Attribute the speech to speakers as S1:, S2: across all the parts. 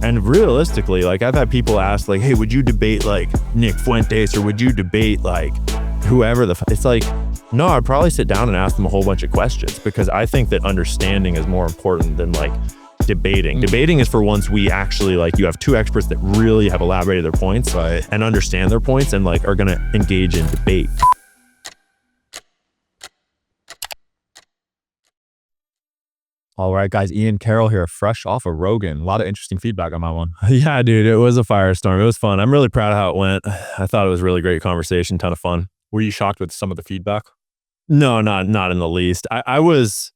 S1: And realistically, like I've had people ask like, hey, would you debate like Nick Fuentes or would you debate like whoever it's like, no, I'd probably sit down and ask them a whole bunch of questions because I think that understanding is more important than like debating. Debating is for once we actually like you have two experts that really have elaborated their points and understand their points and like are going to engage in debate.
S2: All right, guys, Ian Carroll here, fresh off of Rogan. A lot of interesting feedback on my one.
S1: Yeah, dude, it was a firestorm. It was fun. I'm really proud of how it went. I thought it was a really great conversation, ton of fun.
S2: Were you shocked with some of the feedback?
S1: No, not in the least. I was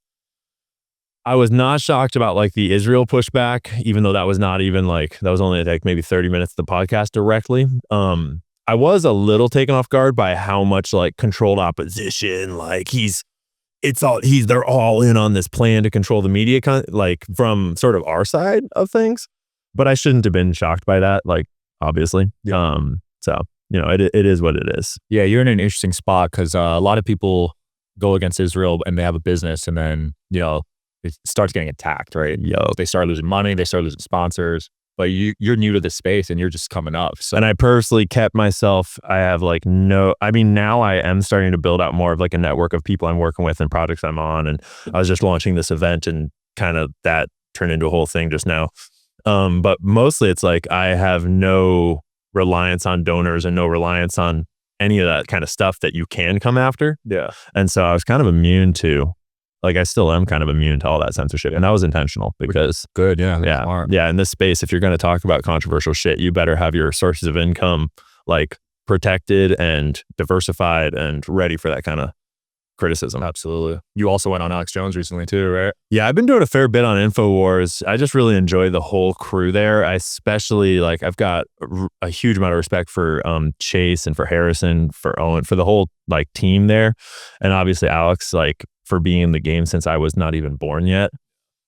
S1: not shocked about like the Israel pushback, even though that was not even like, that was only like maybe 30 minutes of the podcast directly. I was a little taken off guard by how much like controlled opposition, like they're all in on this plan to control the media, like from sort of our side of things. But I shouldn't have been shocked by that, like obviously.
S2: Yeah.
S1: So you know, it is what it is.
S2: Yeah, you're in an interesting spot because a lot of people go against Israel and they have a business, and then you know it starts getting attacked, right? They start losing money, they start losing sponsors. But you're new to this space and you're just coming up. So.
S1: And I personally kept myself, I have like now I am starting to build out more of like a network of people I'm working with and projects I'm on. And I was just launching this event and kind of that turned into a whole thing just now. But mostly it's like I have no reliance on donors and no reliance on any of that kind of stuff that you can come after.
S2: Yeah.
S1: And so I was kind of immune to, like I still am kind of immune to all that censorship. And that was intentional because
S2: good. Yeah.
S1: Yeah.
S2: Smart.
S1: Yeah. In this space, if you're going to talk about controversial shit, you better have your sources of income like protected and diversified and ready for that kind of criticism.
S2: Absolutely. You also went on Alex Jones recently too, right?
S1: Yeah. I've been doing a fair bit on InfoWars. I just really enjoy the whole crew there. I especially like, I've got a huge amount of respect for Chase and for Harrison, for Owen, for the whole like team there. And obviously Alex, like, for being in the game since I was not even born yet.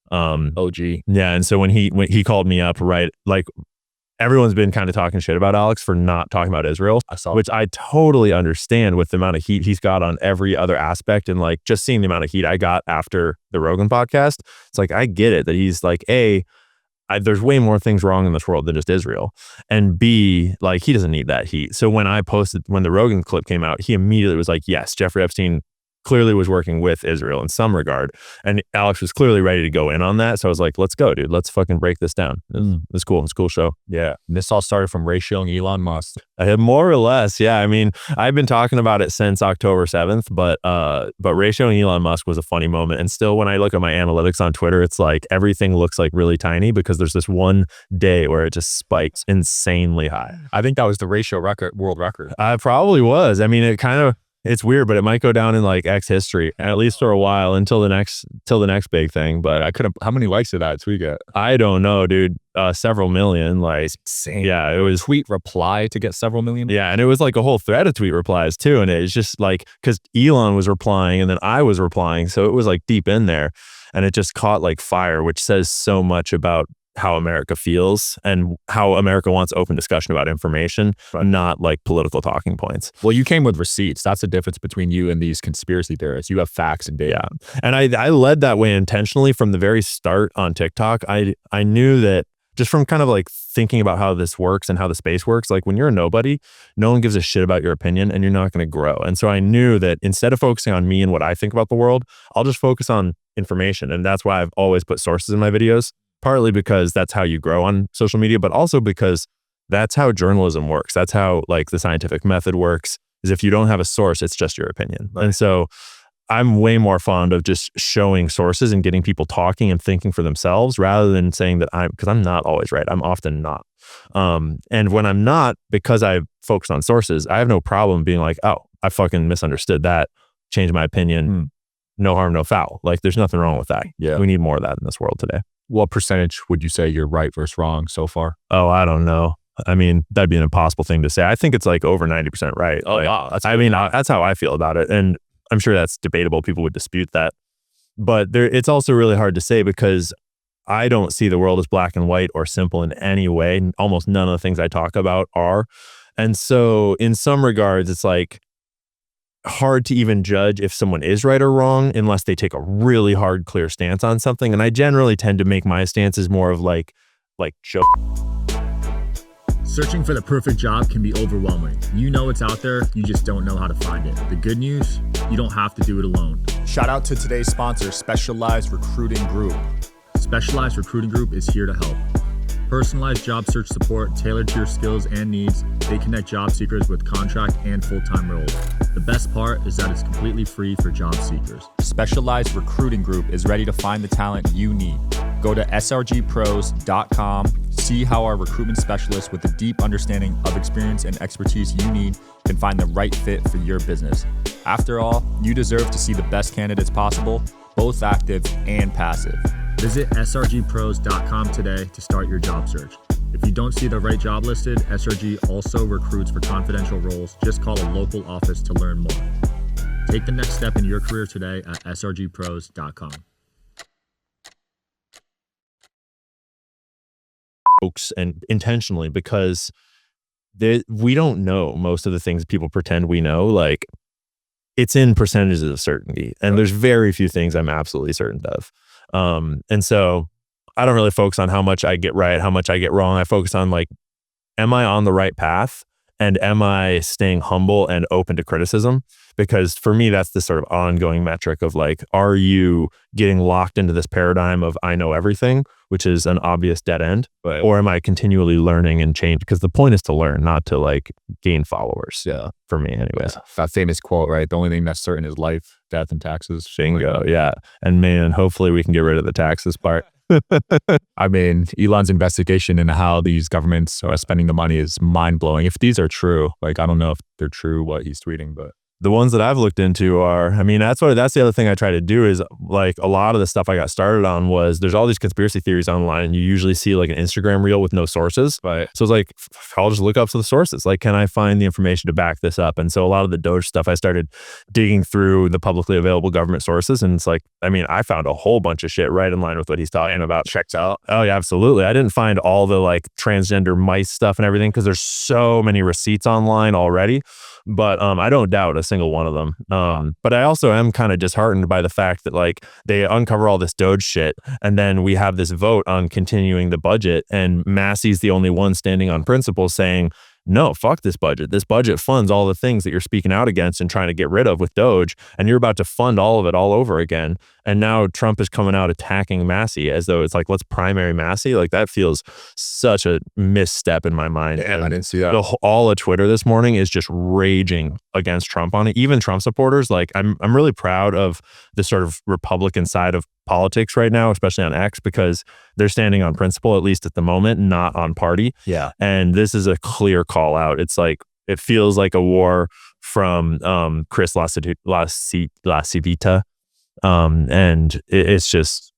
S2: OG.
S1: Yeah. And so when he called me up, right, like everyone's been kind of talking shit about Alex for not talking about Israel, which I totally understand with the amount of heat he's got on every other aspect. And like just seeing the amount of heat I got after the Rogan podcast, it's like, I get it that he's like, there's way more things wrong in this world than just Israel. And B, like he doesn't need that heat. So when the Rogan clip came out, he immediately was like, yes, Jeffrey Epstein clearly was working with Israel in some regard. And Alex was clearly ready to go in on that. So I was like, let's go, dude. Let's fucking break this down. It's cool. It's a cool show.
S2: Yeah. And this all started from ratioing Elon Musk.
S1: More or less. Yeah. I mean, I've been talking about it since October 7th, but ratioing Elon Musk was a funny moment. And still when I look at my analytics on Twitter, it's like everything looks like really tiny because there's this one day where it just spikes insanely high.
S2: I think that was the ratio record, world record.
S1: It probably was. I mean, it's weird, but it might go down in like X history, at least for a while until the next big thing. But
S2: how many likes did that tweet get?
S1: I don't know, dude. Several million, like
S2: insane.
S1: Yeah, it was
S2: tweet reply to get several million.
S1: Yeah, and it was like a whole thread of tweet replies too. And it's just like, cause Elon was replying and then I was replying. So it was like deep in there and it just caught like fire, which says so much about how America feels and how America wants open discussion about information, not like political talking points.
S2: Well, you came with receipts. That's the difference between you and these conspiracy theorists. You have facts and data.
S1: Yeah. And I led that way intentionally from the very start on TikTok. I knew that just from kind of like thinking about how this works and how the space works, like when you're a nobody, no one gives a shit about your opinion and you're not going to grow. And so I knew that instead of focusing on me and what I think about the world, I'll just focus on information. And that's why I've always put sources in my videos. Partly because that's how you grow on social media, but also because that's how journalism works. That's how like the scientific method works, is if you don't have a source, it's just your opinion. Right. And so I'm way more fond of just showing sources and getting people talking and thinking for themselves rather than saying that because I'm not always right. I'm often not. And when I'm not, because I focus on sources, I have no problem being like, oh, I fucking misunderstood that, change my opinion, no harm, no foul. Like there's nothing wrong with that.
S2: Yeah.
S1: We need more of that in this world today.
S2: What percentage would you say you're right versus wrong so far?
S1: Oh, I don't know. I mean, that'd be an impossible thing to say. I think it's like over 90% right.
S2: Oh,
S1: like,
S2: yeah.
S1: That's how I feel about it. And I'm sure that's debatable. People would dispute that. But it's also really hard to say because I don't see the world as black and white or simple in any way. Almost none of the things I talk about are. And so in some regards, it's like hard to even judge if someone is right or wrong unless they take a really hard, clear stance on something. And I generally tend to make my stances more of like like Joe.
S3: Searching for the perfect job can be overwhelming. You know it's out there, you just don't know how to find it. The good news, you don't have to do it alone.
S2: Shout out to today's sponsor, Specialized Recruiting Group.
S3: Specialized Recruiting Group is here to help. Personalized job search support tailored to your skills and needs. They connect job seekers with contract and full-time roles. The best part is that it's completely free for job seekers.
S2: Specialized Recruiting Group is ready to find the talent you need. Go to srgpros.com, see how our recruitment specialists with a deep understanding of experience and expertise you need can find the right fit for your business. After all, you deserve to see the best candidates possible, both active and passive.
S3: Visit srgpros.com today to start your job search. If you don't see the right job listed, SRG also recruits for confidential roles. Just call a local office to learn more. Take the next step in your career today at srgpros.com.
S1: Folks, and intentionally, because we don't know most of the things people pretend we know. Like, it's in percentages of certainty, and there's very few things I'm absolutely certain of. And so I don't really focus on how much I get right, how much I get wrong. I focus on, like, am I on the right path? And am I staying humble and open to criticism? Because for me, that's the sort of ongoing metric of, like, are you getting locked into this paradigm of I know everything, which is an obvious dead end?
S2: Right.
S1: Or am I continually learning and change? Because the point is to learn, not to, like, gain followers.
S2: Yeah.
S1: For me anyways.
S2: That famous quote, right? The only thing that's certain is life, death, and taxes.
S1: Bingo. Yeah. And man, hopefully we can get rid of the taxes part.
S2: I mean, Elon's investigation into how these governments are spending the money is mind-blowing. If these are true, like, I don't know if they're true what he's tweeting, but
S1: the ones that I've looked into are, I mean, that's the other thing I try to do is, like, a lot of the stuff I got started on was there's all these conspiracy theories online, and you usually see, like, an Instagram reel with no sources.
S2: Right.
S1: So it's like, I'll just look up some of the sources. Like, can I find the information to back this up? And so a lot of the Doge stuff, I started digging through the publicly available government sources. And it's like, I mean, I found a whole bunch of shit right in line with what he's talking about.
S2: Checks out.
S1: Oh yeah, absolutely. I didn't find all the, like, transgender mice stuff and everything because there's so many receipts online already. But I don't doubt a single one of them. But I also am kind of disheartened by the fact that, like, they uncover all this Doge shit, and then we have this vote on continuing the budget, and Massey's the only one standing on principle saying, no, fuck this budget. This budget funds all the things that you're speaking out against and trying to get rid of with Doge, and you're about to fund all of it all over again. And now Trump is coming out attacking Massey as though it's like, let's primary Massey. Like, that feels such a misstep in my mind.
S2: Damn, I didn't see that.
S1: All of Twitter this morning is just raging against Trump on it. Even Trump supporters, like, I'm really proud of the sort of Republican side of politics right now, especially on X, because they're standing on principle, at least at the moment, not on party.
S2: Yeah.
S1: And this is a clear call out. It's like, it feels like a war from Chris LaCivita. And it's just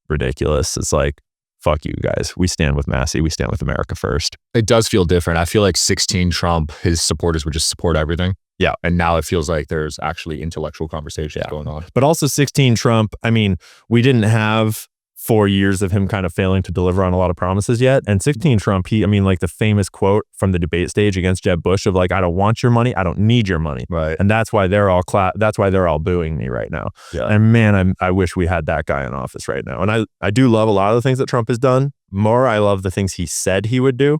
S1: ridiculous. It's like, fuck you guys. We stand with Massey. We stand with America first.
S2: It does feel different. I feel like 16 Trump, his supporters would just support everything.
S1: Yeah.
S2: And now it feels like there's actually intellectual conversations going on.
S1: But also 16 Trump, I mean, we didn't have 4 years of him kind of failing to deliver on a lot of promises yet. And 16 Trump, I mean, like, the famous quote from the debate stage against Jeb Bush of, like, I don't want your money. I don't need your money.
S2: Right.
S1: And that's why they're all booing me right now.
S2: Yeah.
S1: And man, I wish we had that guy in office right now. And I do love a lot of the things that Trump has done. More, I love the things he said he would do.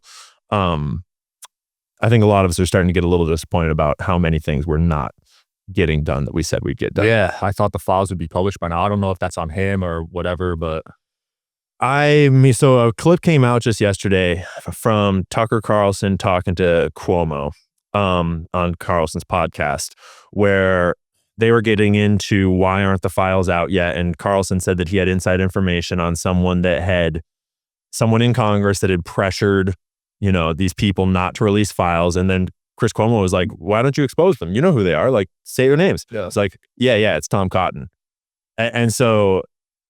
S1: I think a lot of us are starting to get a little disappointed about how many things we're not getting done that we said we'd get done.
S2: Yeah, I thought the files would be published by now. I don't know if that's on him or whatever, but
S1: so a clip came out just yesterday from Tucker Carlson talking to Cuomo on Carlson's podcast, where they were getting into why aren't the files out yet, and Carlson said that he had inside information on someone in Congress that had pressured, these people not to release files. And then Chris Cuomo was like, why don't you expose them? You know who they are. Like, say their names.
S2: Yeah.
S1: It's like, yeah, it's Tom Cotton. And so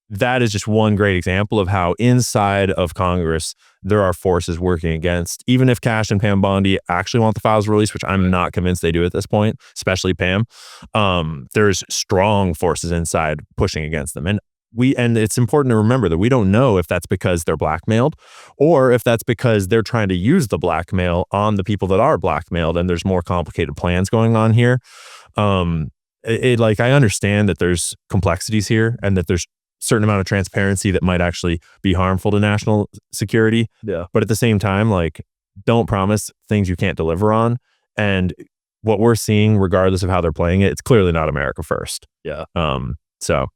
S1: that is just one great example of how inside of Congress, there are forces working against, even if Cash and Pam Bondi actually want the files released, which I'm not convinced they do at this point, especially Pam. There's strong forces inside pushing against them. And it's important to remember that we don't know if that's because they're blackmailed or if that's because they're trying to use the blackmail on the people that are blackmailed, and there's more complicated plans going on here. I understand that there's complexities here and that there's certain amount of transparency that might actually be harmful to national security.
S2: Yeah.
S1: But at the same time, like, don't promise things you can't deliver on. And what we're seeing, regardless of how they're playing it, it's clearly not America first.
S2: Yeah.
S1: So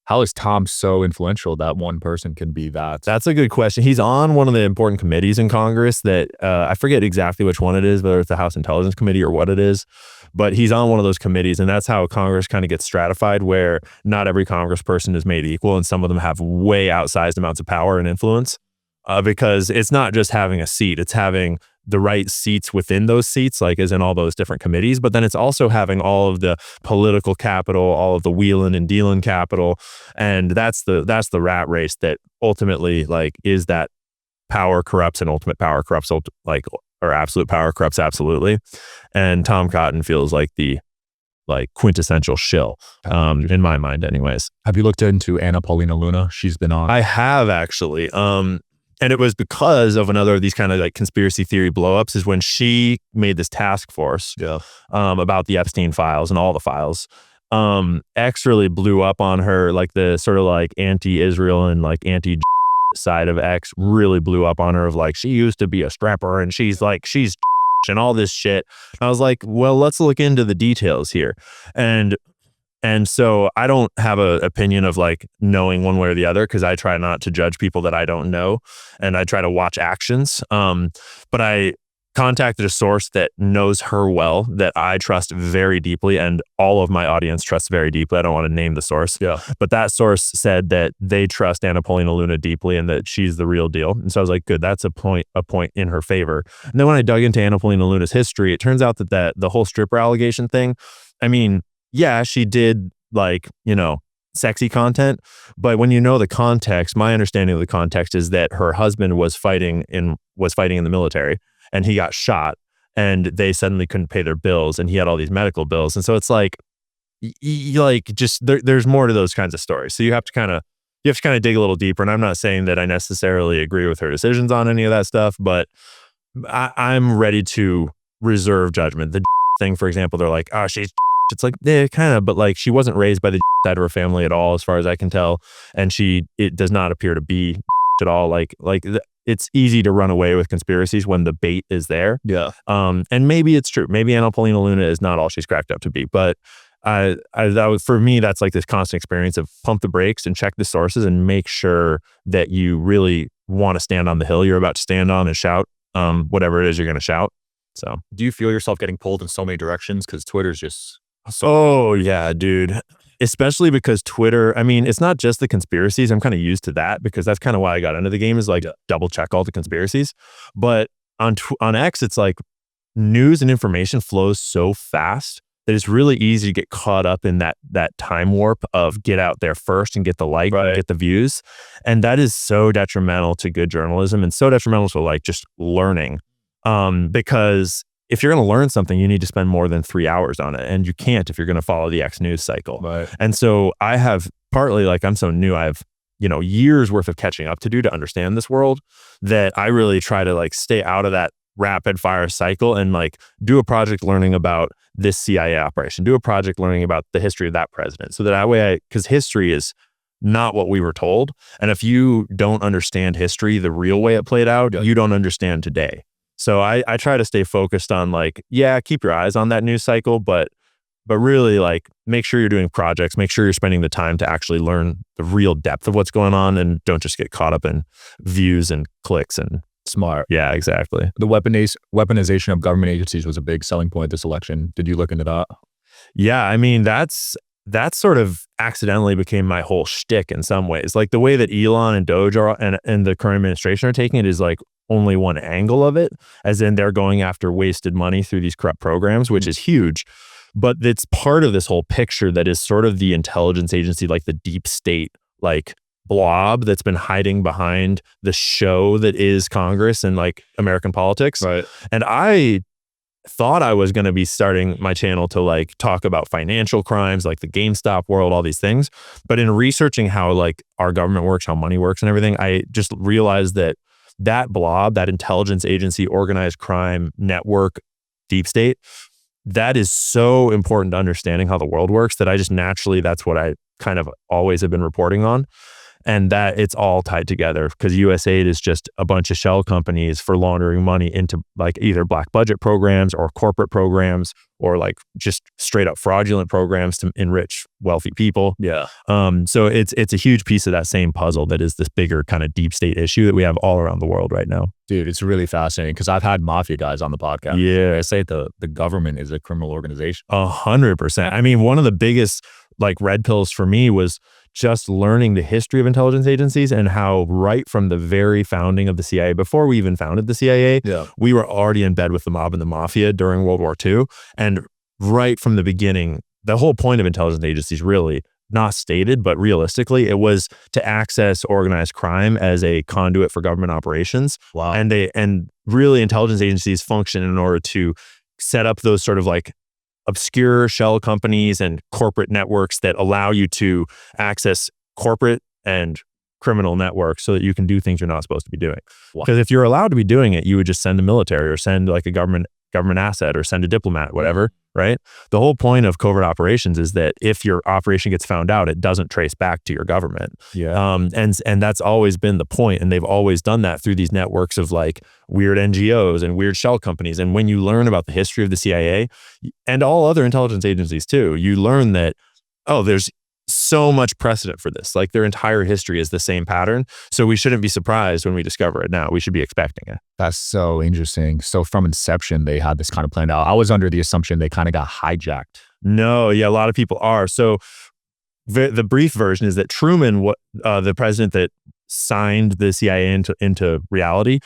S2: how is Tom so influential that one person can be that?
S1: that's a good question. He's on one of the important committees in Congress that I forget exactly which one it is, whether it's the House Intelligence Committee or what it is, but he's on one of those committees, and that's how Congress kind of gets stratified, where not every congressperson is made equal, and some of them have way outsized amounts of power and influence, because it's not just having a seat, it's having the right seats within those seats, like as in all those different committees, but then it's also having all of the political capital, all of the wheeling and dealing capital. And that's the rat race that ultimately, like, is that power corrupts and ultimate power corrupts, like, or absolute power corrupts absolutely. And Tom Cotton feels like the quintessential shill, in my mind anyways.
S2: Have you looked into Paulina Luna? She's been on.
S1: I have actually. And it was because of another of these kind of like conspiracy theory blowups, is when she made this task force about the Epstein files and all the files. X really blew up on her, like the sort of like anti-Israel and like anti side of X really blew up on her, of like, she used to be a strapper and she's and all this shit. And I was like, well, let's look into the details here. And so I don't have an opinion of like knowing one way or the other, because I try not to judge people that I don't know, and I try to watch actions. But I contacted a source that knows her well, that I trust very deeply, and all of my audience trusts very deeply. I don't want to name the source.
S2: Yeah.
S1: But that source said that they trust Paulina Luna deeply and that she's the real deal. And so I was like, good, that's a point in her favor. And then when I dug into Paulina Luna's history, it turns out that the whole stripper allegation thing, I mean, yeah, she did, like, you know, sexy content, but when you know the context, my understanding of the context is that her husband was fighting in the military, and he got shot, and they suddenly couldn't pay their bills, and he had all these medical bills. And so it's like, just there's more to those kinds of stories. So you have to kind of dig a little deeper. And I'm not saying that I necessarily agree with her decisions on any of that stuff, but I'm ready to reserve judgment. The thing, for example, they're like, oh, she's, it's like, yeah, kind of, but like, she wasn't raised by the side of her family at all, as far as I can tell. And it does not appear to be at all. It's easy to run away with conspiracies when the bait is there.
S2: Yeah.
S1: And maybe it's true. Maybe Paulina Luna is not all she's cracked up to be, but for me, that's like this constant experience of pump the brakes and check the sources and make sure that you really want to stand on the hill you're about to stand on and shout, whatever it is you're going to shout. So
S2: do you feel yourself getting pulled in so many directions? Because Twitter's just
S1: oh yeah, dude. Especially because Twitter, I mean, it's not just the conspiracies. I'm kind of used to that, because that's kind of why I got into the game, is like double check all the conspiracies. But on X, it's like news and information flows so fast that it's really easy to get caught up in that time warp of get out there first and get the like, and get the views. And that is so detrimental to good journalism, and so detrimental to like just learning. Because if you're going to learn something, you need to spend more than 3 hours on it. And you can't if you're going to follow the X news cycle.
S2: Right.
S1: And so I have, partly like I'm so new, I have, you know, years worth of catching up to do to understand this world, that I really try to like stay out of that rapid fire cycle and like do a project learning about this CIA operation, do a project learning about the history of that president. So that way, because history is not what we were told. And if you don't understand history the real way it played out, you don't understand today. So I try to stay focused on like, yeah, keep your eyes on that news cycle, but really like make sure you're doing projects, make sure you're spending the time to actually learn the real depth of what's going on, and don't just get caught up in views and clicks and
S2: smart.
S1: Yeah, exactly.
S2: The weaponization of government agencies was a big selling point this election. Did you look into that?
S1: Yeah, I mean, that sort of accidentally became my whole shtick in some ways. Like the way that Elon and Doge are, and the current administration are taking it, is like only one angle of it, as in they're going after wasted money through these corrupt programs, which is huge. But it's part of this whole picture that is sort of the intelligence agency, like the deep state, like blob that's been hiding behind the show that is Congress and like American politics.
S2: Right.
S1: And I thought I was going to be starting my channel to like talk about financial crimes, like the GameStop world, all these things. But in researching how like our government works, how money works and everything, I just realized that blob, that intelligence agency, organized crime network, deep state, that is so important to understanding how the world works, that I just naturally, that's what I kind of always have been reporting on. And that it's all tied together because USAID is just a bunch of shell companies for laundering money into like either black budget programs or corporate programs or like just straight up fraudulent programs to enrich wealthy people.
S2: Yeah.
S1: So it's a huge piece of that same puzzle that is this bigger kind of deep state issue that we have all around the world right now.
S2: Dude, it's really fascinating because I've had mafia guys on the podcast.
S1: Yeah.
S2: They say the government is a criminal organization.
S1: 100%. I mean, one of the biggest like red pills for me was just learning the history of intelligence agencies and how right from the very founding of the CIA, before we even founded the CIA, we were already in bed with the mob and the mafia during World War II. And right from the beginning, the whole point of intelligence agencies really, not stated, but realistically, it was to access organized crime as a conduit for government operations.
S2: Wow.
S1: And really intelligence agencies function in order to set up those sort of like obscure shell companies and corporate networks that allow you to access corporate and criminal networks so that you can do things you're not supposed to be doing. Because if you're allowed to be doing it, you would just send the military or send like a government asset or send a diplomat, whatever, right? The whole point of covert operations is that if your operation gets found out, it doesn't trace back to your government.
S2: Yeah.
S1: And that's always been the point. And they've always done that through these networks of like weird NGOs and weird shell companies. And when you learn about the history of the CIA and all other intelligence agencies too, you learn that, oh, there's so much precedent for this. Like their entire history is the same pattern. So we shouldn't be surprised when we discover it now. We should be expecting it.
S2: That's so interesting. So from inception, they had this kind of planned out. I was under the assumption they kind of got hijacked.
S1: No, yeah, a lot of people are. So the brief version is that Truman, the president that signed the CIA into reality,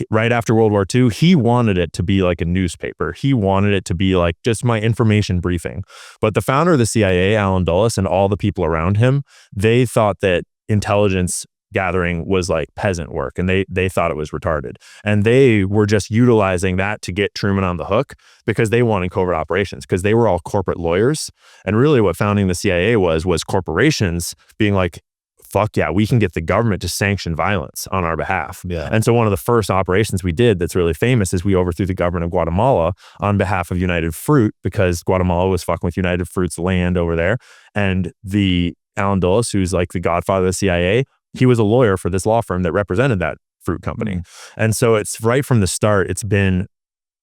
S1: right after World War II, he wanted it to be like a newspaper. He wanted it to be like just my information briefing. But the founder of the CIA, Alan Dulles, and all the people around him, they thought that intelligence gathering was like peasant work, and they thought it was retarded. And they were just utilizing that to get Truman on the hook because they wanted covert operations because they were all corporate lawyers. And really what founding the CIA was corporations being like, fuck yeah, we can get the government to sanction violence on our behalf.
S2: Yeah.
S1: And so one of the first operations we did that's really famous is we overthrew the government of Guatemala on behalf of United Fruit because Guatemala was fucking with United Fruit's land over there. And the Alan Dulles, who's like the godfather of the CIA, he was a lawyer for this law firm that represented that fruit company. And so it's right from the start, it's been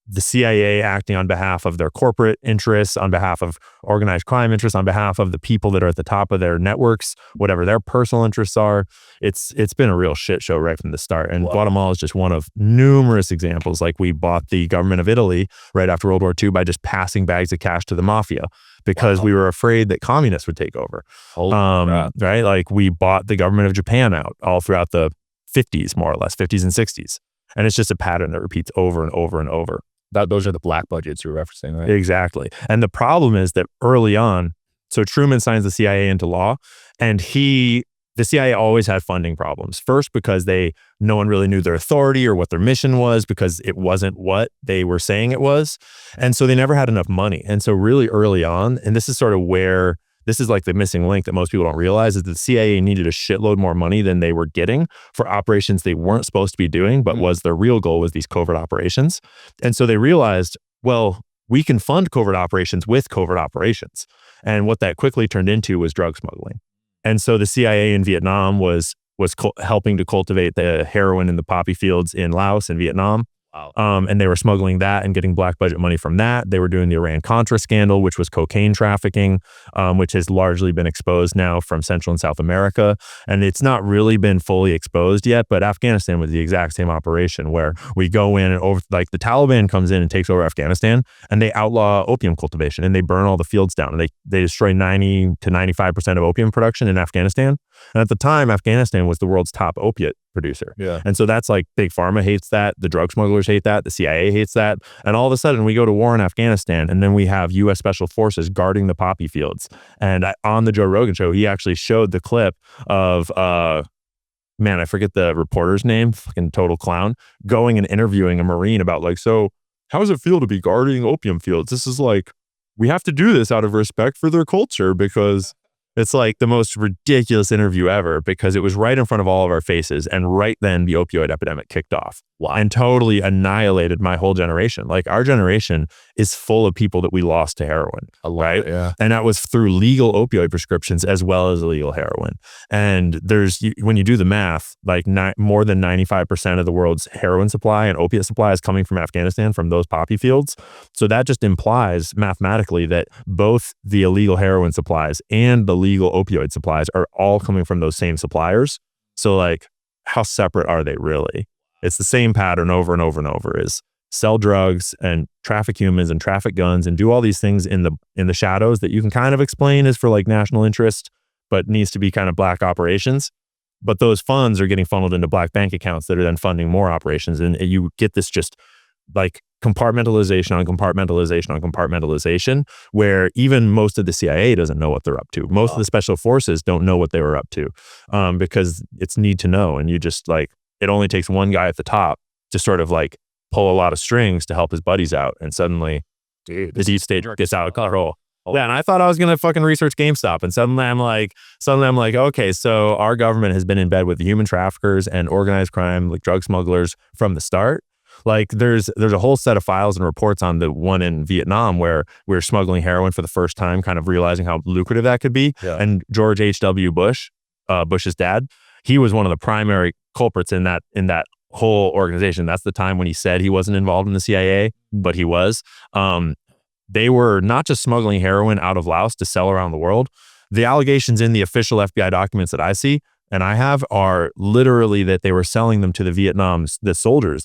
S1: the CIA acting on behalf of their corporate interests, on behalf of organized crime interests, on behalf of the people that are at the top of their networks, whatever their personal interests are. It's been a real shit show right from the start. And Guatemala is just one of numerous examples. Like we bought the government of Italy right after World War II by just passing bags of cash to the mafia because we were afraid that communists would take over. Right? Like we bought the government of Japan out all throughout the 50s, more or less, 50s and 60s. And it's just a pattern that repeats over and over and over.
S2: Those are the black budgets you're referencing, right?
S1: Exactly. And the problem is that early on, so Truman signs the CIA into law, and the CIA always had funding problems. First, because no one really knew their authority or what their mission was because it wasn't what they were saying it was. And so they never had enough money. And so really early on, and this is sort of where this is like the missing link that most people don't realize, is that the CIA needed a shitload more money than they were getting for operations they weren't supposed to be doing, but was their real goal was these covert operations. And so they realized, well, we can fund covert operations with covert operations. And what that quickly turned into was drug smuggling. And so the CIA in Vietnam was helping to cultivate the heroin in the poppy fields in Laos and Vietnam.
S2: Wow.
S1: And they were smuggling that and getting black budget money from that. They were doing the Iran-Contra scandal, which was cocaine trafficking, which has largely been exposed now from Central and South America. And it's not really been fully exposed yet, but Afghanistan was the exact same operation where we go in and like the Taliban comes in and takes over Afghanistan and they outlaw opium cultivation and they burn all the fields down and they destroy 90 to 95% of opium production in Afghanistan. And at the time, Afghanistan was the world's top opiate producer.
S2: Yeah.
S1: And so that's like big pharma hates that. The drug smugglers hate that. The CIA hates that. And all of a sudden we go to war in Afghanistan and then we have U.S. Special Forces guarding the poppy fields. And on the Joe Rogan show, he actually showed the clip of, man, I forget the reporter's name, fucking total clown, going and interviewing a Marine about like, so how does it feel to be guarding opium fields? This is like, we have to do this out of respect for their culture because It's like the most ridiculous interview ever because it was right in front of all of our faces. And right then the opioid epidemic kicked off. Wow. And totally annihilated my whole generation. Like our generation is full of people that we lost to heroin. Right?
S2: Yeah.
S1: And that was through legal opioid prescriptions as well as illegal heroin. And when you do the math, like more than 95% of the world's heroin supply and opiate supply is coming from Afghanistan, from those poppy fields. So that just implies mathematically that both the illegal heroin supplies and the legal opioid supplies are all coming from those same suppliers. So like, how separate are they really? It's the same pattern over and over and over, is sell drugs and traffic humans and traffic guns and do all these things in the shadows that you can kind of explain is for like national interest, but needs to be kind of black operations. But those funds are getting funneled into black bank accounts that are then funding more operations. And you get this just like compartmentalization on compartmentalization on compartmentalization, where even most of the CIA doesn't know what they're up to. Most of the special forces don't know what they were up to, because it's need to know. And you just like, it only takes one guy at the top to sort of like pull a lot of strings to help his buddies out. And suddenly the deep state gets out of control. Yeah, and I thought I was going to fucking research GameStop. And suddenly I'm like, okay, so our government has been in bed with the human traffickers and organized crime, like drug smugglers from the start. Like there's a whole set of files and reports on the one in Vietnam where we were smuggling heroin for the first time, kind of realizing how lucrative that could be. Yeah. And George H.W. Bush, Bush's dad, he was one of the primary culprits in that whole organization. That's the time when he said he wasn't involved in the CIA, but he was. They were not just smuggling heroin out of Laos to sell around the world. The allegations in the official FBI documents that I see and I have are literally that they were selling them to the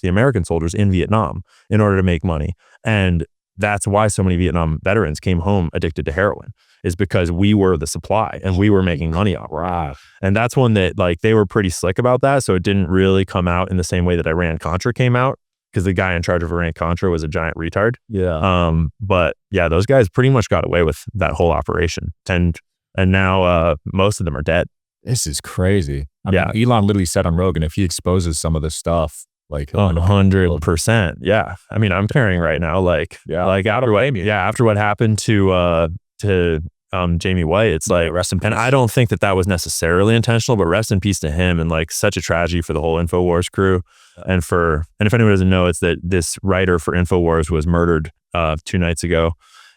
S1: American soldiers in Vietnam in order to make money. And that's why so many Vietnam veterans came home addicted to heroin, is because we were the supply and we were making money off. Right. And that's one that like they were pretty slick about that. So it didn't really come out in the same way that Iran-Contra came out, because the guy in charge of Iran-Contra was a giant retard. Yeah. But yeah, those guys pretty much got away with that whole operation. And now most of them are dead.
S2: This is crazy. I mean, Elon literally said on Rogan, if he exposes some of this stuff, like
S1: 100%. Yeah. I mean, I'm comparing right now, after what happened to Jamie White, it's like rest in peace. And I don't think that was necessarily intentional, but rest in peace to him. And like such a tragedy for the whole InfoWars crew. And if anyone doesn't know, it's that this writer for InfoWars was murdered 2 nights ago.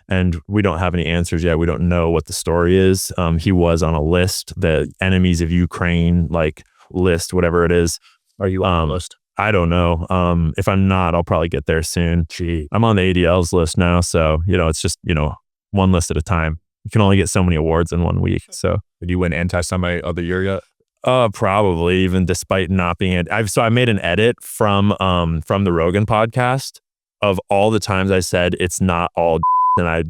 S1: And we don't have any answers yet. We don't know what the story is. He was on a list, the enemies of Ukraine, like list, whatever it is.
S2: Are you on the list?
S1: I don't know. If I'm not, I'll probably get there soon.
S2: Gee.
S1: I'm on the ADL's list now. So, it's just, one list at a time. You can only get so many awards in 1 week. So
S2: did you win anti-Semite of the year yet?
S1: Probably, even despite not being I made an edit from the Rogan podcast of all the times I said it's not all and I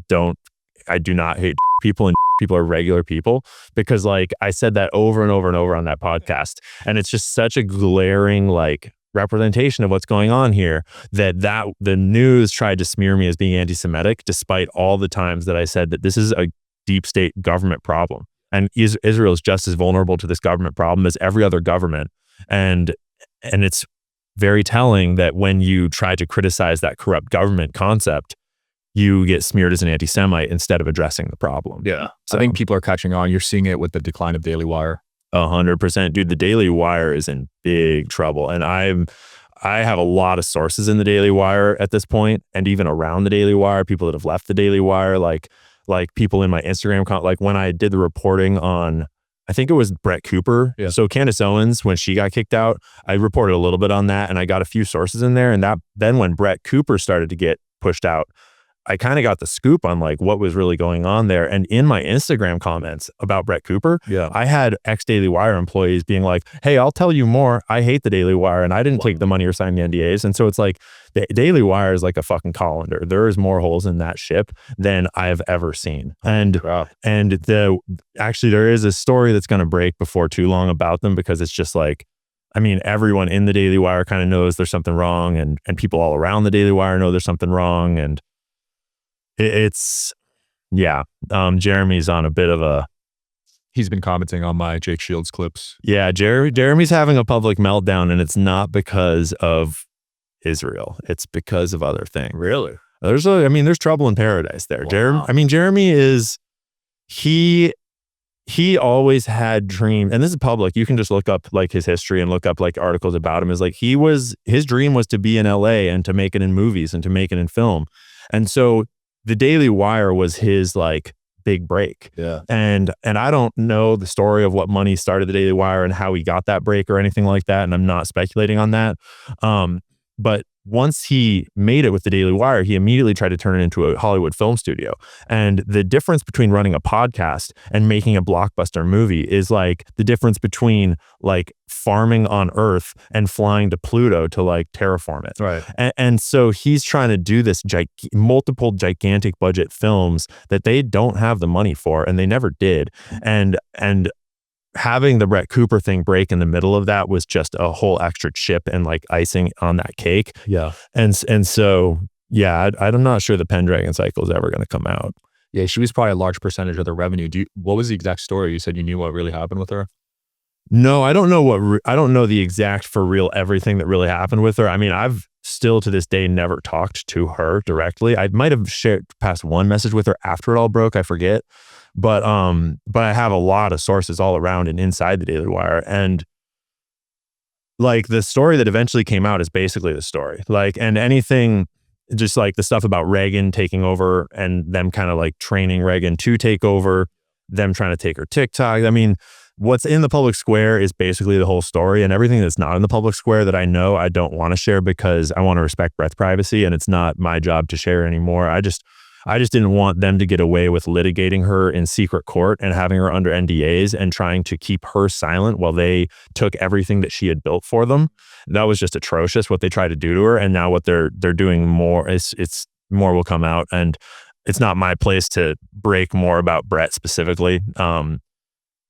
S1: do not hate people and people are regular people, because like I said that over and over and over on that podcast. And it's just such a glaring like representation of what's going on here that the news tried to smear me as being anti-Semitic, despite all the times that I said that this is a deep state government problem. And Israel is just as vulnerable to this government problem as every other government. And it's very telling that when you try to criticize that corrupt government concept, you get smeared as an anti-Semite instead of addressing the problem.
S2: Yeah. So I think people are catching on. You're seeing it with the decline of Daily Wire.
S1: 100%. Dude, the Daily Wire is in big trouble. And I have a lot of sources in the Daily Wire at this point, and even around the Daily Wire, people that have left the Daily Wire, like people in my Instagram account, like when I did the reporting on, I think it was Brett Cooper. Yeah. So Candace Owens, when she got kicked out, I reported a little bit on that and I got a few sources in there. And then when Brett Cooper started to get pushed out, I kind of got the scoop on like what was really going on there. And in my Instagram comments about Brett Cooper, I had ex-Daily Wire employees being like, hey, I'll tell you more. I hate the Daily Wire and I didn't take the money or sign the NDAs. And so it's like the Daily Wire is like a fucking colander. There is more holes in that ship than I've ever seen. And actually there is a story that's going to break before too long about them, because it's just like, I mean, everyone in the Daily Wire kind of knows there's something wrong, and people all around the Daily Wire know there's something wrong. And Jeremy's on a bit of a...
S2: He's been commenting on my Jake Shields clips.
S1: Yeah, Jeremy's having a public meltdown, and it's not because of Israel. It's because of other things.
S2: Really?
S1: There's trouble in paradise there.
S2: Wow.
S1: Jeremy is... he always had dreams, and this is public. You can just look up like his history and look up like articles about him. Is like his dream was to be in LA and to make it in movies and to make it in film. And so the Daily Wire was his like big break.
S2: Yeah.
S1: And I don't know the story of what money started the Daily Wire and how he got that break or anything like that. And I'm not speculating on that. But once he made it with the Daily Wire, he immediately tried to turn it into a Hollywood film studio. And the difference between running a podcast and making a blockbuster movie is like the difference between like farming on Earth and flying to Pluto to like terraform it.
S2: Right.
S1: And so he's trying to do this multiple gigantic budget films that they don't have the money for, and they never did. And having the Brett Cooper thing break in the middle of that was just a whole extra chip and like icing on that cake.
S2: Yeah.
S1: And so, yeah, I'm not sure the Pendragon cycle is ever going to come out.
S2: Yeah, she was probably a large percentage of the revenue. What was the exact story? You said you knew what really happened with her?
S1: No, I don't know I don't know the exact for real everything that really happened with her. I mean, I've still to this day never talked to her directly. I might have passed one message with her after it all broke. I forget. But I have a lot of sources all around and inside the Daily Wire. And like the story that eventually came out is basically the story. Like, and anything, just like the stuff about Reagan taking over and them kind of like training Reagan to take over, them trying to take her TikTok. I mean, what's in the public square is basically the whole story, and everything that's not in the public square that I know I don't want to share because I want to respect Brett's privacy, and it's not my job to share anymore. I just didn't want them to get away with litigating her in secret court and having her under NDAs and trying to keep her silent while they took everything that she had built for them. That was just atrocious what they tried to do to her. And now what they're doing more, it's more will come out, and it's not my place to break more about Brett specifically.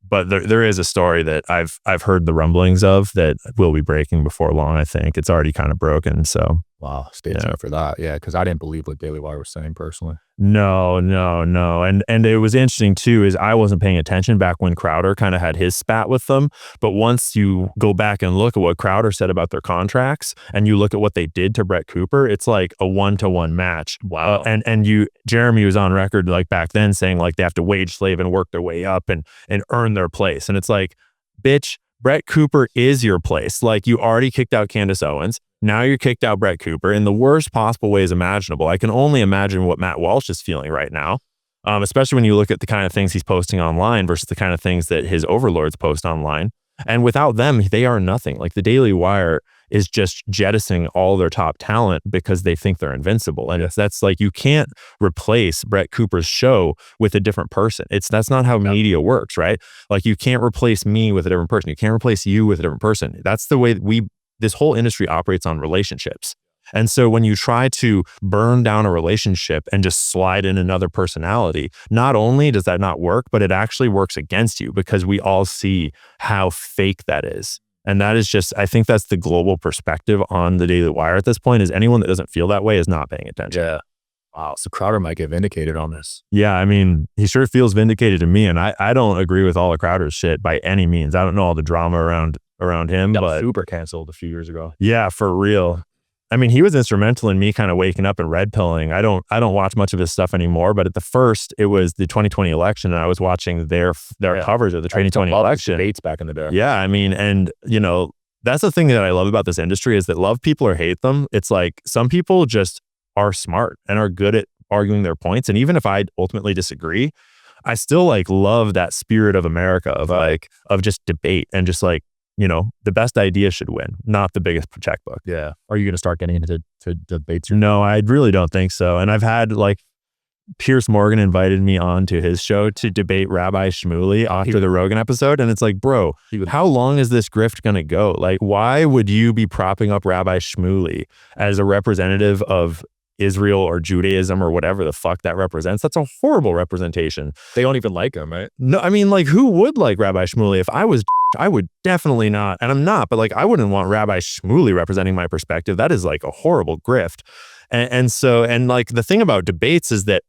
S1: But there is a story that I've heard the rumblings of that will be breaking before long. I think it's already kind of broken. So
S2: wow, stay tuned for that. Yeah, because I didn't believe what Daily Wire was saying personally.
S1: No. And it was interesting too, is I wasn't paying attention back when Crowder kind of had his spat with them. But once you go back and look at what Crowder said about their contracts and you look at what they did to Brett Cooper, it's like a 1-to-1 match.
S2: Wow.
S1: Jeremy was on record like back then saying like they have to wage slave and work their way up and earn their place. And it's like, bitch, Brett Cooper is your place. Like you already kicked out Candace Owens. Now you're kicked out Brett Cooper in the worst possible ways imaginable. I can only imagine what Matt Walsh is feeling right now, especially when you look at the kind of things he's posting online versus the kind of things that his overlords post online. And without them, they are nothing. Like the Daily Wire is just jettisoning all their top talent because they think they're invincible. And that's like, you can't replace Brett Cooper's show with a different person. That's not how media works, right? Like you can't replace me with a different person. You can't replace you with a different person. That's the way this whole industry operates on relationships. And so when you try to burn down a relationship and just slide in another personality, not only does that not work, but it actually works against you because we all see how fake that is. And that is just, I think that's the global perspective on the Daily Wire at this point, is anyone that doesn't feel that way is not paying attention.
S2: Yeah. Wow. So Crowder might get vindicated on this.
S1: Yeah. I mean, he sure feels vindicated to me. And I don't agree with all of Crowder's shit by any means. I don't know all the drama around him, but
S2: super canceled a few years ago.
S1: Yeah, for real. I mean, he was instrumental in me kind of waking up and red pilling. I don't watch much of his stuff anymore, but at the first it was the 2020 election and I was watching their coverage of the 2020 election.
S2: Debates back in the day.
S1: Yeah. I mean, and you know, that's the thing that I love about this industry is that love people or hate them. It's like some people just are smart and are good at arguing their points. And even if I ultimately disagree, I still like love that spirit of America of just debate and just like, you know, the best idea should win, not the biggest checkbook.
S2: Yeah. Are you going to start getting into debates?
S1: No, I really don't think so. And I've had like Piers Morgan invited me on to his show to debate Rabbi Shmuley after the Rogan episode. And it's like, bro, how long is this grift going to go? Like, why would you be propping up Rabbi Shmuley as a representative of Israel or Judaism or whatever the fuck that represents? That's a horrible representation.
S2: They don't even like him, right?
S1: No, I mean, like, who would like Rabbi Shmuley? If I was, I would definitely not, and I'm not, but like, I wouldn't want Rabbi Shmuley representing my perspective. That is like a horrible grift. And so like the thing about debates is that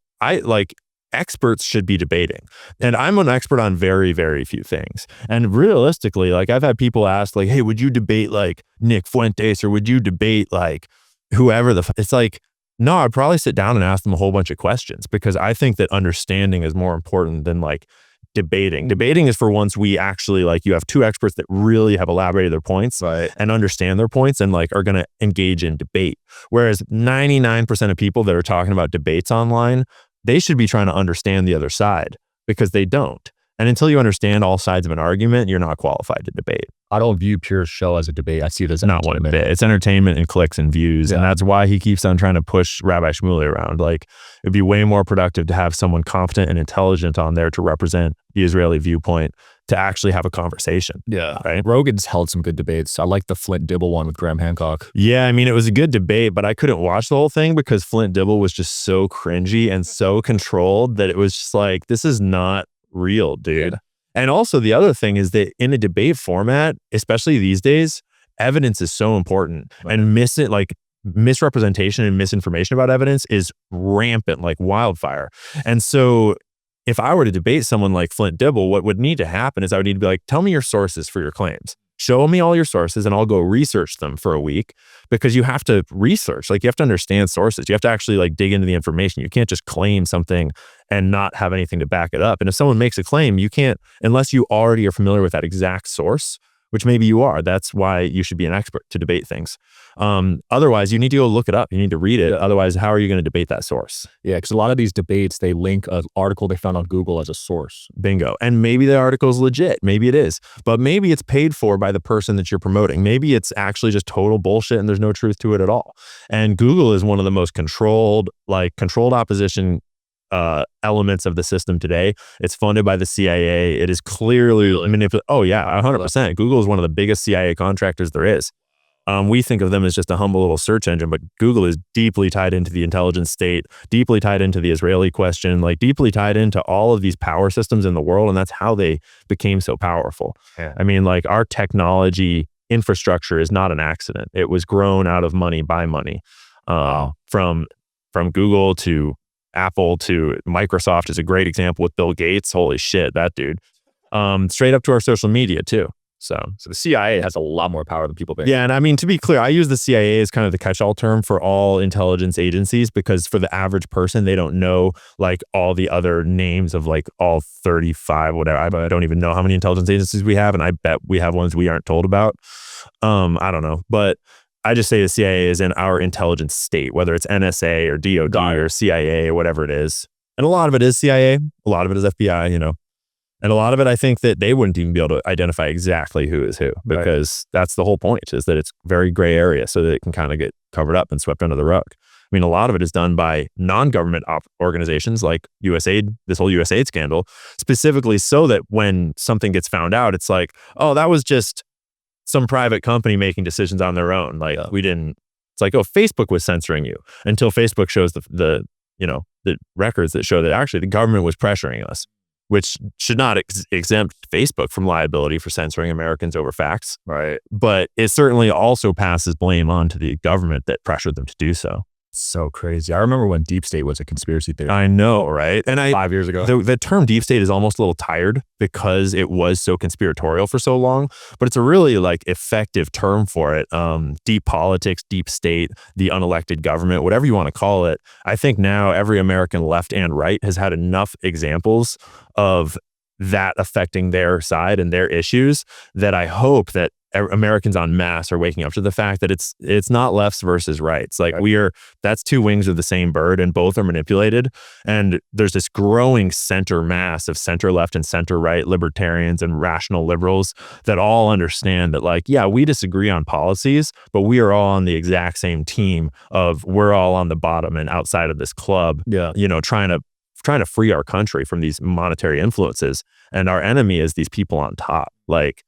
S1: experts should be debating. And I'm an expert on very, very few things. And realistically, like I've had people ask like, hey, would you debate like Nick Fuentes or would you debate like whoever it's like, no, I'd probably sit down and ask them a whole bunch of questions because I think that understanding is more important than like debating. Debating is for once we actually like, you have two experts that really have elaborated their points and understand their points and like are going to engage in debate. Whereas 99% of people that are talking about debates online, they should be trying to understand the other side because they don't. And until you understand all sides of an argument, you're not qualified to debate.
S2: I don't view pure show as a debate. I see it as
S1: not one bit. It's entertainment and clicks and views. And that's why he keeps on trying to push Rabbi Shmuley around. Like, it'd be way more productive to have someone competent and intelligent on there to represent the Israeli viewpoint, to actually have a conversation.
S2: Yeah.
S1: Right.
S2: Rogan's held some good debates. I like the Flint Dibble one with Graham Hancock.
S1: Yeah. I mean, it was a good debate, but I couldn't watch the whole thing because Flint Dibble was just so cringy and so controlled that it was just like, this is not real, dude. Yeah. And also the other thing is that in a debate format, especially these days, evidence is so important. And misrepresentation and misinformation about evidence is rampant like wildfire. And so if I were to debate someone like Flint Dibble, what would need to happen is I would need to be like, tell me your sources for your claims. Show me all your sources and I'll go research them for a week, because you have to research, like you have to understand sources. You have to actually like dig into the information. You can't just claim something and not have anything to back it up. And if someone makes a claim, you can't, unless you already are familiar with that exact source, which maybe you are. That's why you should be an expert to debate things. Otherwise, you need to go look it up. You need to read it. Otherwise, how are you going to debate that source?
S2: Yeah, because a lot of these debates, they link an article they found on Google as a source.
S1: Bingo. And maybe the article is legit. Maybe it is. But maybe it's paid for by the person that you're promoting. Maybe it's actually just total bullshit and there's no truth to it at all. And Google is one of the most controlled opposition elements of the system today. It's funded by the CIA. It is clearly manipulated. Oh yeah, 100%. Google is one of the biggest CIA contractors there is. We think of them as just a humble little search engine, but Google is deeply tied into the intelligence state, deeply tied into the Israeli question, like deeply tied into all of these power systems in the world. And that's how they became so powerful. Yeah. I mean, like our technology infrastructure is not an accident. It was grown out of money by money. From Google to Apple to Microsoft is a great example with Bill Gates. Holy shit, that dude. Straight up to our social media too. So
S2: the CIA has a lot more power than people think.
S1: Yeah, and I mean, to be clear, I use the CIA as kind of the catch-all term for all intelligence agencies, because for the average person, they don't know like all the other names of like all 35, whatever. I don't even know how many intelligence agencies we have, and I bet we have ones we aren't told about. I don't know, but I just say the CIA is in our intelligence state, whether it's NSA or DOD or CIA or whatever it is. And a lot of it is CIA, a lot of it is FBI, you know. And a lot of it, I think that they wouldn't even be able to identify exactly who is who, because that's the whole point, is that it's very gray area so that it can kind of get covered up and swept under the rug. I mean, a lot of it is done by non-government organizations like USAID, this whole USAID scandal, specifically so that when something gets found out, it's like, oh, that was just some private company making decisions on their own. Like we didn't, it's like, oh, Facebook was censoring you, until Facebook shows the records that show that actually the government was pressuring us, which should not exempt Facebook from liability for censoring Americans over facts.
S2: Right.
S1: But it certainly also passes blame on to the government that pressured them to do so.
S2: So crazy. I remember when deep state was a conspiracy theory.
S1: I know, right? And
S2: 5 years ago.
S1: The term deep state is almost a little tired because it was so conspiratorial for so long, but it's a really like effective term for it. Deep politics, deep state, the unelected government, whatever you want to call it. I think now every American left and right has had enough examples of that affecting their side and their issues that I hope that Americans en masse are waking up to the fact that it's not lefts versus rights. Like that's two wings of the same bird, and both are manipulated. And there's this growing center mass of center left and center right libertarians and rational liberals that all understand that, like, yeah, we disagree on policies, but we are all on the exact same team of we're all on the bottom and outside of this club, you know, trying to free our country from these monetary influences. And our enemy is these people on top. Like,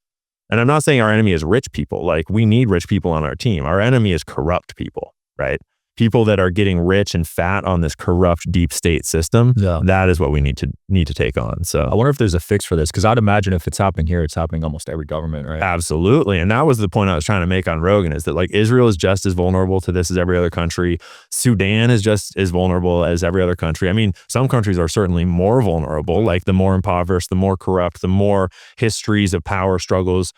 S1: and I'm not saying our enemy is rich people. Like, we need rich people on our team. Our enemy is corrupt people, right? People that are getting rich and fat on this corrupt deep state system. Yeah. That is what we need to take on. So
S2: I wonder if there's a fix for this, because I'd imagine if it's happening here, it's happening almost every government, right?
S1: Absolutely. And that was the point I was trying to make on Rogan, is that like Israel is just as vulnerable to this as every other country. Sudan is just as vulnerable as every other country. I mean, some countries are certainly more vulnerable, like the more impoverished, the more corrupt, the more histories of power struggles.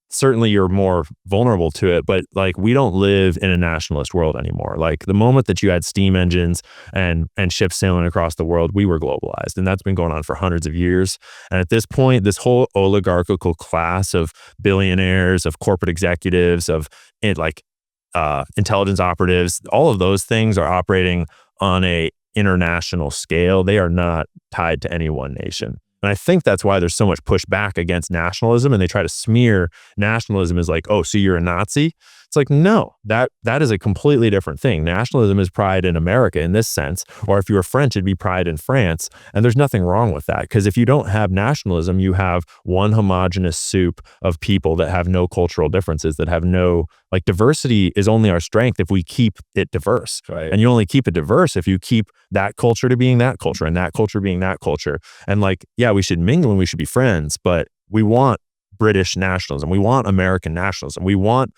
S1: certainly you're more vulnerable to it, but like we don't live in a nationalist world anymore. Like the moment that you had steam engines and ships sailing across the world, we were globalized, and that's been going on for hundreds of years. And at this point, this whole oligarchical class of billionaires, of corporate executives, of intelligence operatives, all of those things are operating on a international scale. They are not tied to any one nation. And I think that's why there's so much pushback against nationalism, and they try to smear nationalism as like, oh, so you're a Nazi? It's like, no, that is a completely different thing. Nationalism is pride in America in this sense, or if you were French, it'd be pride in France. And there's nothing wrong with that, because if you don't have nationalism, you have one homogenous soup of people that have no cultural differences, that have no, like, diversity is only our strength if we keep it diverse.
S2: Right.
S1: And you only keep it diverse if you keep that culture to being that culture and that culture being that culture. And like, yeah, we should mingle and we should be friends, but we want British nationalism. We want American nationalism. We want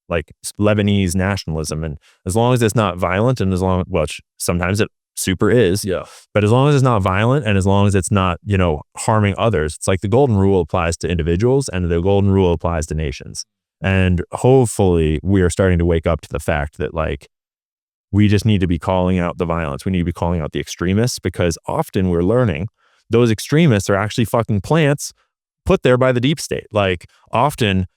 S1: like Lebanese nationalism. And as long as it's not violent, and sometimes it super is, but as long as it's not violent, and as long as it's not, harming others, it's like the golden rule applies to individuals and the golden rule applies to nations. And hopefully we are starting to wake up to the fact that like, we just need to be calling out the violence. We need to be calling out the extremists, because often we're learning those extremists are actually fucking plants put there by the deep state. Like often,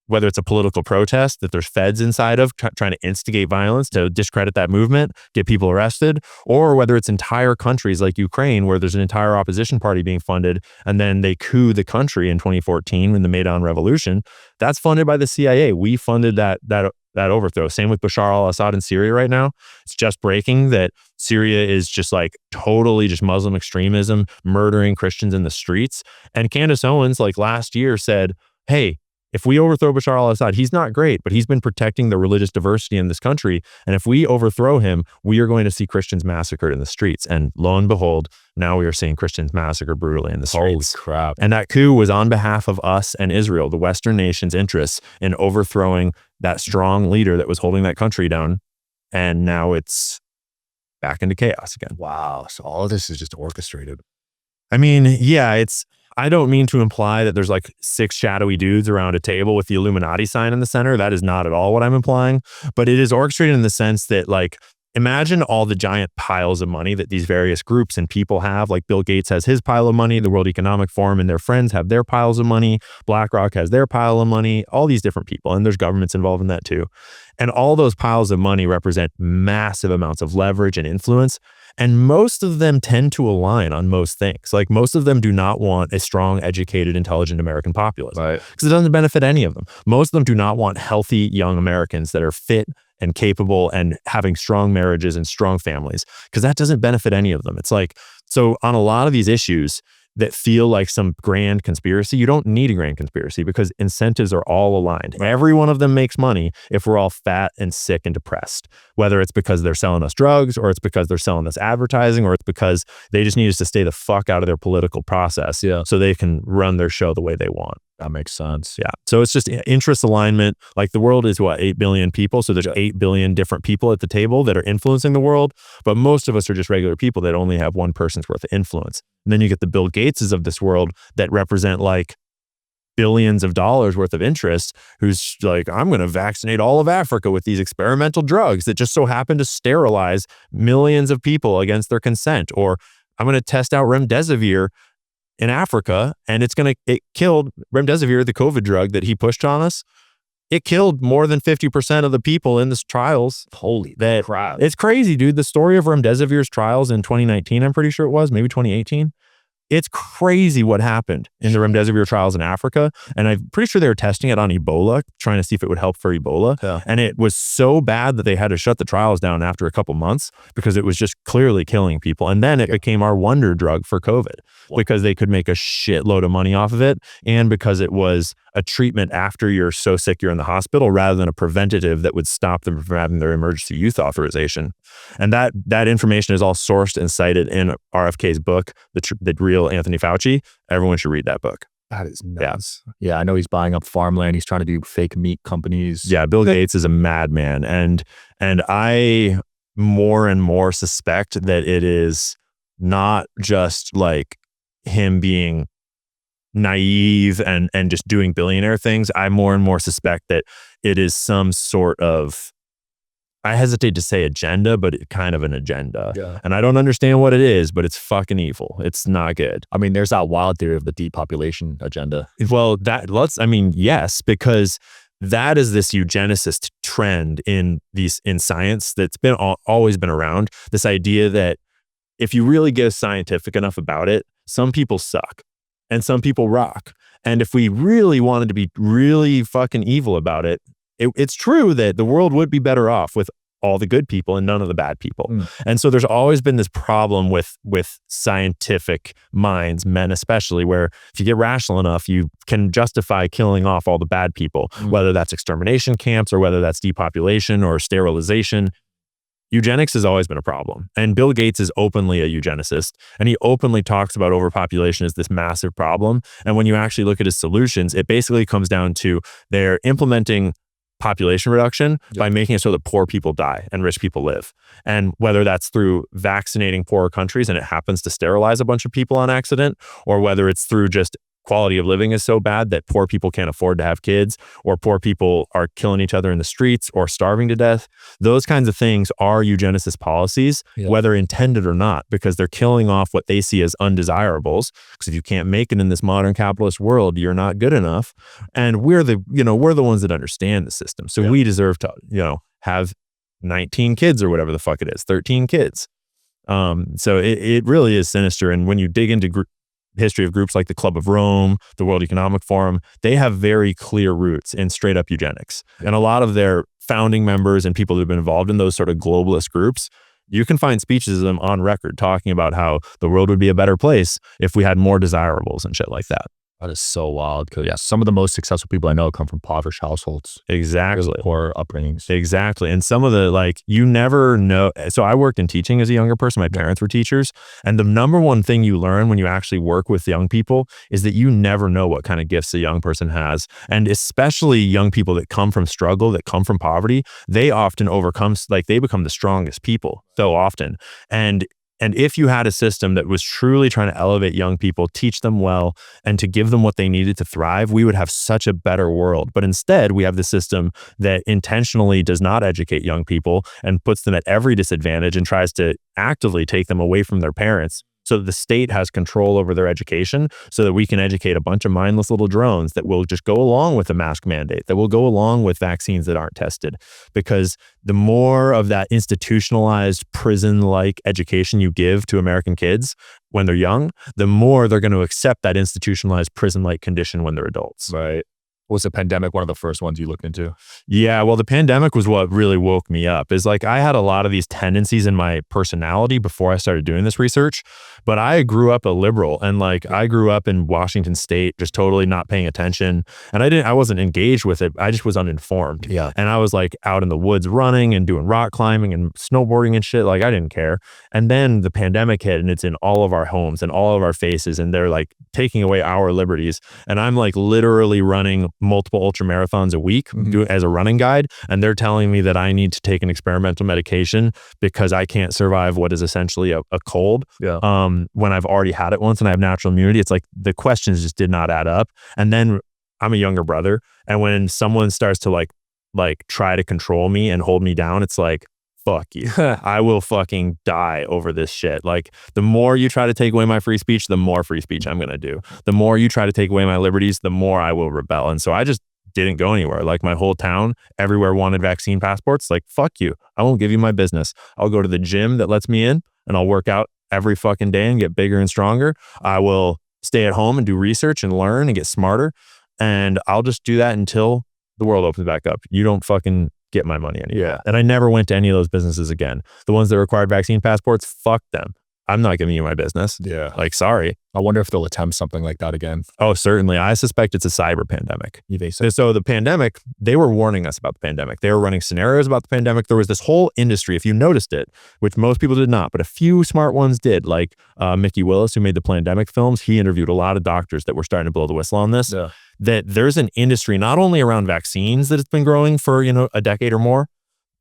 S1: whether it's a political protest that there's feds inside of trying to instigate violence to discredit that movement, get people arrested, or whether it's entire countries like Ukraine where there's an entire opposition party being funded and then they coup the country in 2014 in the Maidan Revolution, that's funded by the CIA. We funded that overthrow. Same with Bashar al-Assad in Syria right now. It's just breaking that Syria is just like totally just Muslim extremism, murdering Christians in the streets. And Candace Owens like last year said, hey, if we overthrow Bashar al-Assad, he's not great, but he's been protecting the religious diversity in this country. And if we overthrow him, we are going to see Christians massacred in the streets. And lo and behold, now we are seeing Christians massacred brutally in the streets.
S2: Holy crap.
S1: And that coup was on behalf of us and Israel, the Western nations' interests in overthrowing that strong leader that was holding that country down. And now it's back into chaos again.
S2: Wow. So all of this is just orchestrated.
S1: I mean, yeah, I don't mean to imply that there's like 6 shadowy dudes around a table with the Illuminati sign in the center. That is not at all what I'm implying, but it is orchestrated in the sense that like, imagine all the giant piles of money that these various groups and people have. Like Bill Gates has his pile of money, the World Economic Forum and their friends have their piles of money, BlackRock has their pile of money, all these different people, and there's governments involved in that too. And all those piles of money represent massive amounts of leverage and influence. And most of them tend to align on most things. Like most of them do not want a strong, educated, intelligent American populace,
S2: right?
S1: Because it doesn't benefit any of them. Most of them do not want healthy young Americans that are fit and capable and having strong marriages and strong families, because that doesn't benefit any of them. It's like, so on a lot of these issues that feel like some grand conspiracy, you don't need a grand conspiracy because incentives are all aligned. Every one of them makes money if we're all fat and sick and depressed, whether it's because they're selling us drugs or it's because they're selling us advertising or it's because they just need us to stay the fuck out of their political process so they can run their show the way they want.
S2: That makes sense.
S1: Yeah. So it's just interest alignment. Like the world is 8 billion people. So there's 8 billion different people at the table that are influencing the world. But most of us are just regular people that only have one person's worth of influence. And then you get the Bill Gateses of this world that represent like billions of dollars worth of interest, who's like, I'm going to vaccinate all of Africa with these experimental drugs that just so happen to sterilize millions of people against their consent. Or I'm going to test out remdesivir in Africa, and it killed remdesivir, the COVID drug that he pushed on us. It killed more than 50% of the people in this trials.
S2: Holy crap.
S1: It's crazy, dude. The story of remdesivir's trials in 2019, I'm pretty sure it was, maybe 2018. It's crazy what happened in the remdesivir trials in Africa. And I'm pretty sure they were testing it on Ebola, trying to see if it would help for Ebola.
S2: Yeah.
S1: And it was so bad that they had to shut the trials down after a couple months because it was just clearly killing people. And then it became our wonder drug for COVID because they could make a shitload of money off of it. And because it was a treatment after you're so sick you're in the hospital rather than a preventative that would stop them from having their emergency use authorization. And that information is all sourced and cited in RFK's book, The Real Anthony Fauci. Everyone should read that book.
S2: That is nuts. Yeah, I know he's buying up farmland. He's trying to do fake meat companies.
S1: Yeah, Bill Gates is a madman. And I more and more suspect that it is not just like him being naive and just doing billionaire things, I more and more suspect that it is some sort of, I hesitate to say agenda, but it's kind of an agenda.
S2: Yeah.
S1: And I don't understand what it is, but it's fucking evil. It's not good.
S2: I mean, there's that wild theory of the depopulation agenda.
S1: Well, yes, because that is this eugenicist trend in science that's been always been around. This idea that if you really get scientific enough about it, some people suck and some people rock. And if we really wanted to be really fucking evil about it, it's true that the world would be better off with all the good people and none of the bad people. And so there's always been this problem with scientific minds, men especially, where if you get rational enough, you can justify killing off all the bad people, whether that's extermination camps or whether that's depopulation or sterilization. Eugenics has always been a problem. And Bill Gates is openly a eugenicist, and he openly talks about overpopulation as this massive problem. And when you actually look at his solutions, it basically comes down to they're implementing population reduction by making it so that poor people die and rich people live. And whether that's through vaccinating poorer countries and it happens to sterilize a bunch of people on accident, or whether it's through just quality of living is so bad that poor people can't afford to have kids, or poor people are killing each other in the streets or starving to death. Those kinds of things are eugenicist policies, whether intended or not, because they're killing off what they see as undesirables. Because if you can't make it in this modern capitalist world, you're not good enough. And we're the ones that understand the system. So we deserve to, have 19 kids or whatever the fuck it is, 13 kids. So it really is sinister. And when you dig into history of groups like the Club of Rome, the World Economic Forum, they have very clear roots in straight up eugenics. And a lot of their founding members and people that have been involved in those sort of globalist groups, you can find speeches of them on record talking about how the world would be a better place if we had more desirables and shit like that.
S2: That is so wild. Because some of the most successful people I know come from impoverished households.
S1: Exactly.
S2: Really poor upbringings.
S1: Exactly. And some of the, you never know. So I worked in teaching as a younger person. My parents were teachers. And the number one thing you learn when you actually work with young people is that you never know what kind of gifts a young person has. And especially young people that come from struggle, that come from poverty, they often they become the strongest people so often. And if you had a system that was truly trying to elevate young people, teach them well, and to give them what they needed to thrive, we would have such a better world. But instead, we have the system that intentionally does not educate young people and puts them at every disadvantage and tries to actively take them away from their parents. So the state has control over their education so that we can educate a bunch of mindless little drones that will just go along with the mask mandate, that will go along with vaccines that aren't tested. Because the more of that institutionalized prison-like education you give to American kids when they're young, the more they're going to accept that institutionalized prison-like condition when they're adults.
S2: Right. Was the pandemic one of the first ones you looked into?
S1: Yeah, well, the pandemic was what really woke me up. Is I had a lot of these tendencies in my personality before I started doing this research, but I grew up a liberal, and I grew up in Washington State, just totally not paying attention, and I wasn't engaged with it. I just was uninformed.
S2: Yeah.
S1: And I was out in the woods running and doing rock climbing and snowboarding and shit. I didn't care. And then the pandemic hit, and it's in all of our homes and all of our faces, and they're taking away our liberties. And I'm literally running multiple ultra marathons a week as a running guide, and they're telling me that I need to take an experimental medication because I can't survive what is essentially a cold when I've already had it once and I have natural immunity. It's the questions just did not add up. And then I'm a younger brother, and when someone starts to try to control me and hold me down, it's fuck you. I will fucking die over this shit. The more you try to take away my free speech, the more free speech I'm going to do. The more you try to take away my liberties, the more I will rebel. And so I just didn't go anywhere. My whole town, everywhere wanted vaccine passports. Fuck you. I won't give you my business. I'll go to the gym that lets me in, and I'll work out every fucking day and get bigger and stronger. I will stay at home and do research and learn and get smarter. And I'll just do that until the world opens back up. You don't fucking get my money anymore.
S2: Yeah.
S1: And I never went to any of those businesses again. The ones that required vaccine passports, fuck them. I'm not giving you my business.
S2: Yeah.
S1: Sorry.
S2: I wonder if they'll attempt something like that again.
S1: Oh, certainly. I suspect it's a cyber pandemic. So the pandemic, they were warning us about the pandemic. They were running scenarios about the pandemic. There was this whole industry, if you noticed it, which most people did not, but a few smart ones did, Mickey Willis, who made the Plandemic films. He interviewed a lot of doctors that were starting to blow the whistle on this.
S2: Yeah.
S1: That there's an industry not only around vaccines that it's been growing for, a decade or more,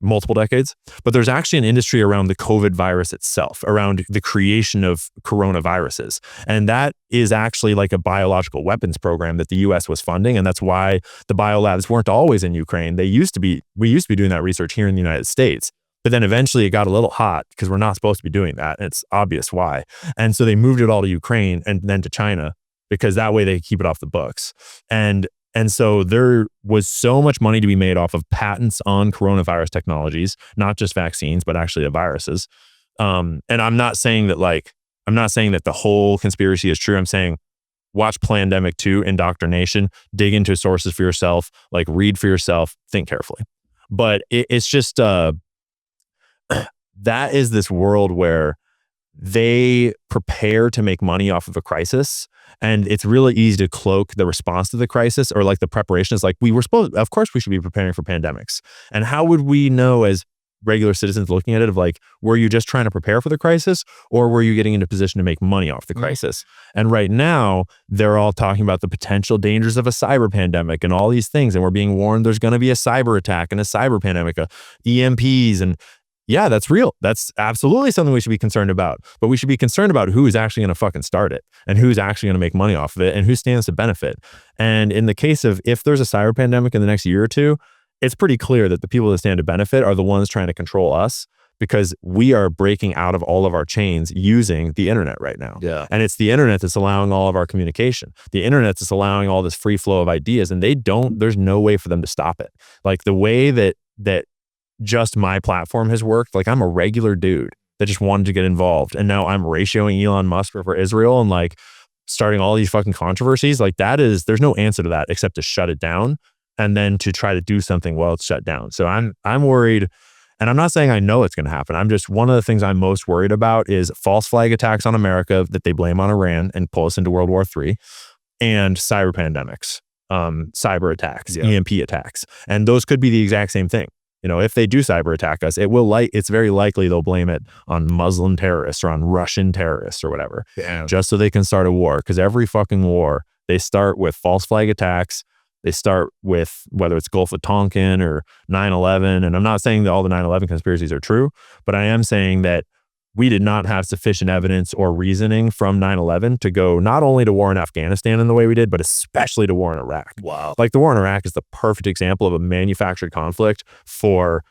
S1: multiple decades, but there's actually an industry around the COVID virus itself, around the creation of coronaviruses. And that is actually like a biological weapons program that the US was funding. And that's why the biolabs weren't always in Ukraine. We used to be doing that research here in the United States. But then eventually it got a little hot because we're not supposed to be doing that. And it's obvious why. And so they moved it all to Ukraine and then to China, because that way they keep it off the books. And so there was so much money to be made off of patents on coronavirus technologies, not just vaccines, but actually the viruses. And I'm not saying that the whole conspiracy is true. I'm saying watch Plandemic 2, Indoctrination, dig into sources for yourself, like read for yourself, think carefully. But it's just, that is this world where they prepare to make money off of a crisis. And it's really easy to cloak the response to the crisis, or like the preparation is like, of course we should be preparing for pandemics. And how would we know as regular citizens looking at it of like, were you just trying to prepare for the crisis, or were you getting into a position to make money off the crisis? And right now they're all talking about the potential dangers of a cyber pandemic and all these things. And we're being warned there's going to be a cyber attack and a cyber pandemic, EMPs, and yeah, that's real. That's absolutely something we should be concerned about. But we should be concerned about who is actually going to fucking start it, and who's actually going to make money off of it, and who stands to benefit. And in the case of if there's a cyber pandemic in the next year or two, it's pretty clear that the people that stand to benefit are the ones trying to control us, because we are breaking out of all of our chains using the internet right now.
S2: Yeah.
S1: And it's the internet that's allowing all of our communication. The internet that's allowing all this free flow of ideas, and there's no way for them to stop it. Like the way that just my platform has worked, like I'm a regular dude that just wanted to get involved, and now I'm ratioing Elon Musk for Israel and like starting all these fucking controversies. Like there's no answer to that except to shut it down, and then to try to do something while it's shut down. So I'm worried, and I'm not saying I know it's going to happen. I'm just, one of the things I'm most worried about is false flag attacks on America that they blame on Iran and pull us into World War III, and cyber pandemics, cyber attacks, EMP attacks. And those could be the exact same thing. You know, if they do cyber attack us, it's very likely they'll blame it on Muslim terrorists or on Russian terrorists or whatever, just so they can start a war. Because every fucking war, they start with false flag attacks. They start with whether it's Gulf of Tonkin or 9/11. And I'm not saying that all the 9/11 conspiracies are true, but I am saying that we did not have sufficient evidence or reasoning from 9/11 to go not only to war in Afghanistan in the way we did, but especially to war in Iraq.
S2: Wow.
S1: Like the war in Iraq is the perfect example of a manufactured conflict for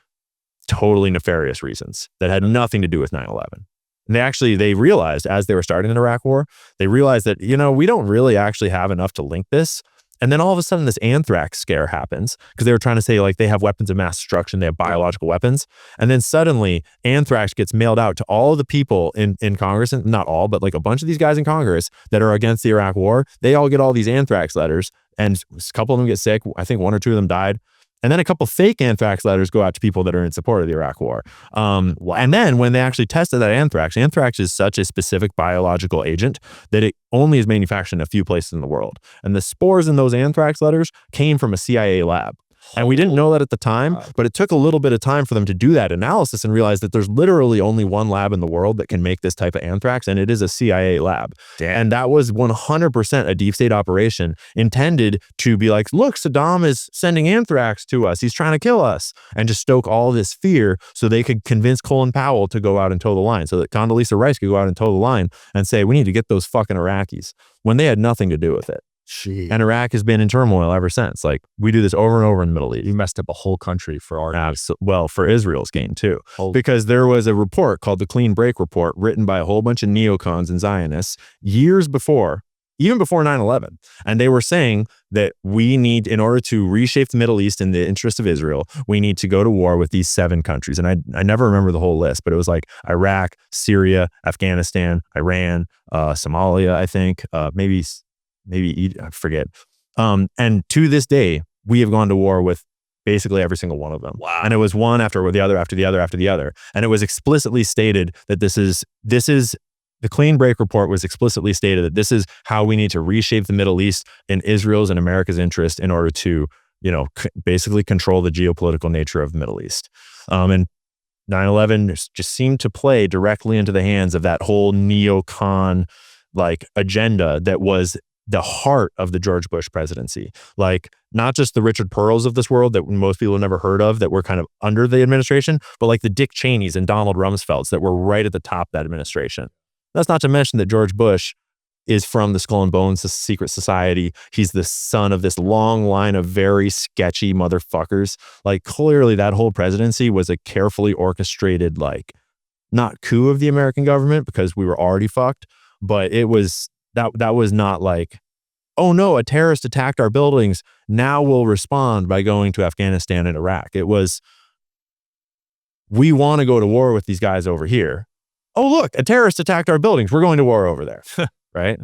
S1: totally nefarious reasons that had nothing to do with 9/11. And they realized as they were starting the Iraq war, they realized that, we don't really actually have enough to link this. And then all of a sudden this anthrax scare happens, because they were trying to say like they have weapons of mass destruction, they have biological weapons. And then suddenly anthrax gets mailed out to all the people in Congress, and not all, but like a bunch of these guys in Congress that are against the Iraq war. They all get all these anthrax letters, and a couple of them get sick. I think one or two of them died. And then a couple fake anthrax letters go out to people that are in support of the Iraq war. And then when they actually tested that anthrax is such a specific biological agent that it only is manufactured in a few places in the world. And the spores in those anthrax letters came from a CIA lab. And we didn't know that at the time, but it took a little bit of time for them to do that analysis and realize that there's literally only one lab in the world that can make this type of anthrax, and it is a CIA lab.
S2: Damn.
S1: And that was 100% a deep state operation intended to be like, look, Saddam is sending anthrax to us. He's trying to kill us, and to stoke all this fear so they could convince Colin Powell to go out and toe the line, so that Condoleezza Rice could go out and toe the line and say, we need to get those fucking Iraqis, when they had nothing to do with it.
S2: Jeez.
S1: And Iraq has been in turmoil ever since. Like, we do this over and over in the Middle East.
S2: You messed up a whole country for our
S1: well, for Israel's gain too. Because there was a report called the Clean Break Report written by a whole bunch of neocons and Zionists years before, even before 9/11. And they were saying that we need, in order to reshape the Middle East in the interest of Israel, we need to go to war with these 7 countries. And I never remember the whole list, but it was like Iraq, Syria, Afghanistan, Iran, Somalia, I think, maybe I forget. And to this day, we have gone to war with basically every single one of them.
S2: Wow.
S1: And it was one after the other, after the other, after the other. And it was explicitly stated that this is the Clean Break Report was explicitly stated that this is how we need to reshape the Middle East in Israel's and America's interest in order to, basically control the geopolitical nature of the Middle East. And 9/11 just seemed to play directly into the hands of that whole neocon like agenda that was the heart of the George Bush presidency. Like, not just the Richard Pearls of this world that most people have never heard of that were kind of under the administration, but like the Dick Cheneys and Donald Rumsfelds that were right at the top of that administration. That's not to mention that George Bush is from the Skull and Bones secret society. He's the son of this long line of very sketchy motherfuckers. Like, clearly that whole presidency was a carefully orchestrated, like, not coup of the American government because we were already fucked, but it was that was not like, oh no, a terrorist attacked our buildings, now we'll respond by going to Afghanistan and Iraq. It was, we want to go to war with these guys over here. Oh look, a terrorist attacked our buildings, we're going to war over there. Right?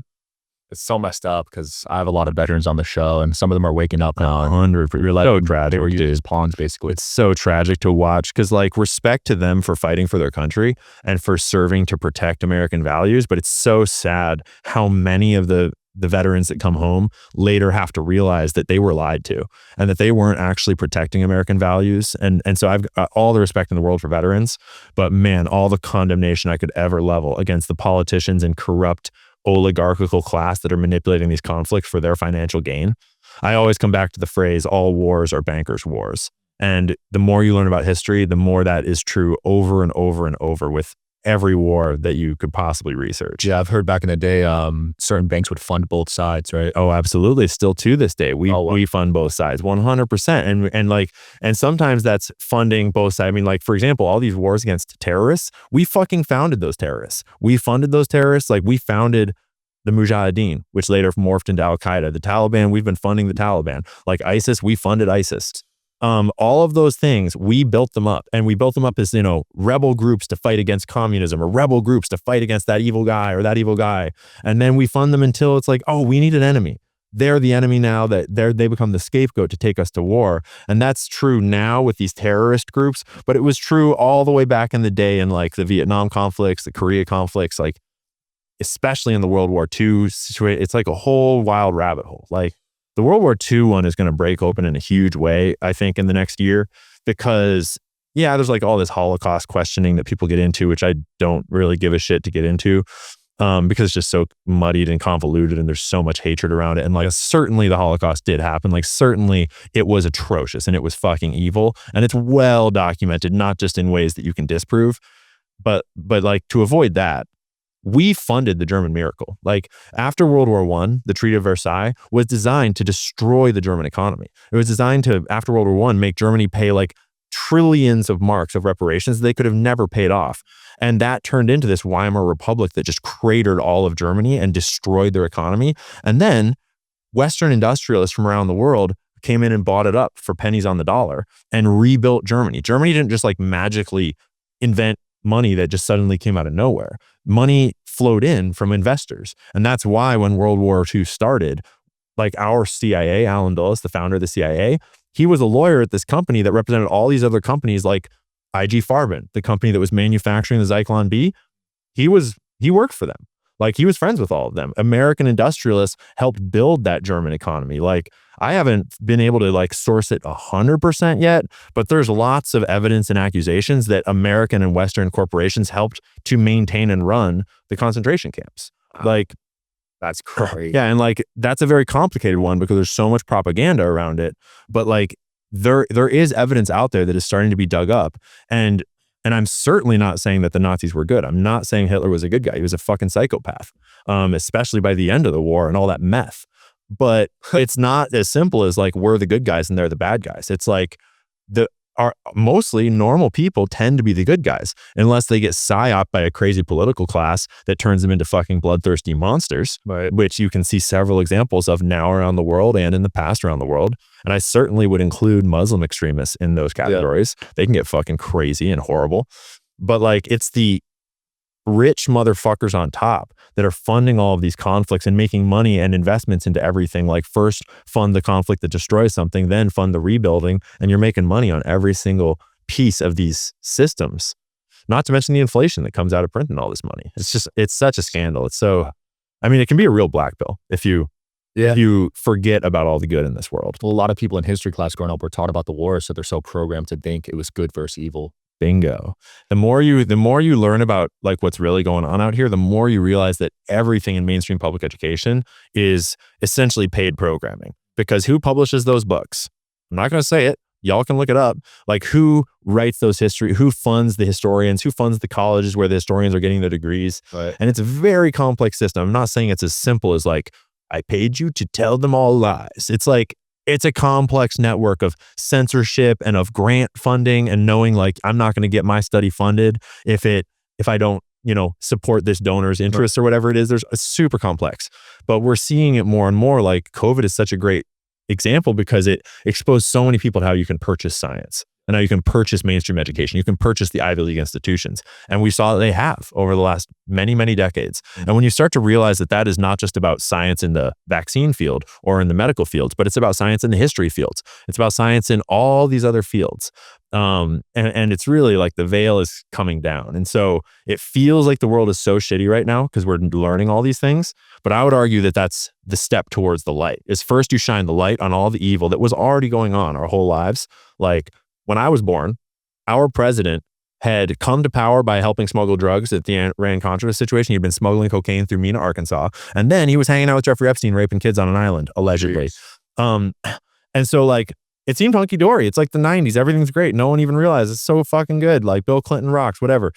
S2: It's so messed up because I have a lot of veterans on the show and some of them are waking up now.
S1: 100%. You're like,
S2: so tragic. They were used as pawns, basically.
S1: It's so tragic to watch because, like, respect to them for fighting for their country and for serving to protect American values. But it's so sad how many of the veterans that come home later have to realize that they were lied to and that they weren't actually protecting American values. And so I've got all the respect in the world for veterans, but man, all the condemnation I could ever level against the politicians and corrupt oligarchical class that are manipulating these conflicts for their financial gain. I always come back to the phrase, all wars are bankers' wars. And the more you learn about history, the more that is true over and over and over with every war that you could possibly research.
S2: Yeah, I've heard back in the day, certain banks would fund both sides, right?
S1: Oh, absolutely. Still to this day, we fund both sides 100%. And sometimes that's funding both sides. I mean, like, for example, all these wars against terrorists, we fucking founded those terrorists. We funded those terrorists. Like, we founded the Mujahideen, which later morphed into Al-Qaeda. The Taliban, we've been funding the Taliban. Like ISIS, we funded ISIS. All of those things, we built them up, and we built them up as, you know, rebel groups to fight against communism or rebel groups to fight against that evil guy or that evil guy. And then we fund them until it's like, oh, we need an enemy. They're the enemy now, that they become the scapegoat to take us to war. And that's true now with these terrorist groups, but it was true all the way back in the day in like the Vietnam conflicts, the Korea conflicts, like especially in the World War II situation. It's like a whole wild rabbit hole. Like, the World War II one is going to break open in a huge way, I think, in the next year, because, yeah, there's like all this Holocaust questioning that people get into, which I don't really give a shit to get into, because it's just so muddied and convoluted and there's so much hatred around it. And like, certainly the Holocaust did happen. Like, certainly it was atrocious and it was fucking evil. And it's well documented, not just in ways that you can disprove, but like, to avoid that, we funded the German miracle. Like, after World War I, the Treaty of Versailles was designed to destroy the German economy. It was designed to, after World War I, make Germany pay like trillions of marks of reparations they could have never paid off. And that turned into this Weimar Republic that just cratered all of Germany and destroyed their economy. And then Western industrialists from around the world came in and bought it up for pennies on the dollar and rebuilt Germany. Germany didn't just like magically invent money that just suddenly came out of nowhere. Money flowed in from investors. And that's why when World War II started, like our CIA, Alan Dulles, the founder of the CIA, he was a lawyer at this company that represented all these other companies like IG Farben, the company that was manufacturing the Zyklon B. He worked for them. Like, he was friends with all of them. American industrialists helped build that German economy. Like, I haven't been able to like source it 100% yet, but there's lots of evidence and accusations that American and Western corporations helped to maintain and run the concentration camps.
S2: Wow.
S1: Like,
S2: that's crazy.
S1: Yeah. And like, that's a very complicated one because there's so much propaganda around it, but like there is evidence out there that is starting to be dug up. And I'm certainly not saying that the Nazis were good. I'm not saying Hitler was a good guy. He was a fucking psychopath, especially by the end of the war and all that meth. But it's not as simple as like, we're the good guys and they're the bad guys. It's like mostly normal people tend to be the good guys unless they get psyoped by a crazy political class that turns them into fucking bloodthirsty monsters,
S2: right,
S1: which you can see several examples of now around the world and in the past around the world. And I certainly would include Muslim extremists in those categories. Yeah. They can get fucking crazy and horrible. But like, it's the rich motherfuckers on top that are funding all of these conflicts and making money and investments into everything. Like, first fund the conflict that destroys something, then fund the rebuilding, and you're making money on every single piece of these systems. Not to mention the inflation that comes out of printing all this money. It's such a scandal. It's so, I mean, it can be a real black pill if you forget about all the good in this world.
S2: Well, a lot of people in history class growing up were taught about the war, so they're so programmed to think it was good versus evil.
S1: Bingo. The more you learn about like what's really going on out here, the more you realize that everything in mainstream public education is essentially paid programming. Because who publishes those books? I'm not going to say it. Y'all can look it up. Like who writes those history, who funds the historians, who funds the colleges where the historians are getting their degrees.
S2: Right.
S1: And it's a very complex system. I'm not saying it's as simple as like, I paid you to tell them all lies. It's like, it's a complex network of censorship and of grant funding and knowing like, I'm not going to get my study funded if I don't, support this donor's interests or whatever it is. It's super complex, but we're seeing it more and more. Like COVID is such a great example because it exposed so many people to how you can purchase science and how you can purchase mainstream education. You can purchase the Ivy League institutions. And we saw that they have over the last many, many decades. And when you start to realize that that is not just about science in the vaccine field or in the medical fields, but it's about science in the history fields. It's about science in all these other fields. And it's really like the veil is coming down. And so it feels like the world is so shitty right now because we're learning all these things. But I would argue that that's the step towards the light is first you shine the light on all the evil that was already going on our whole lives. Like when I was born, our president had come to power by helping smuggle drugs at the Iran-Contra situation. He'd been smuggling cocaine through Mena, Arkansas. And then he was hanging out with Jeffrey Epstein, raping kids on an island, allegedly. And so like, it seemed hunky-dory. It's like the 90s. Everything's great. No one even realized it's so fucking good. Like Bill Clinton rocks, whatever.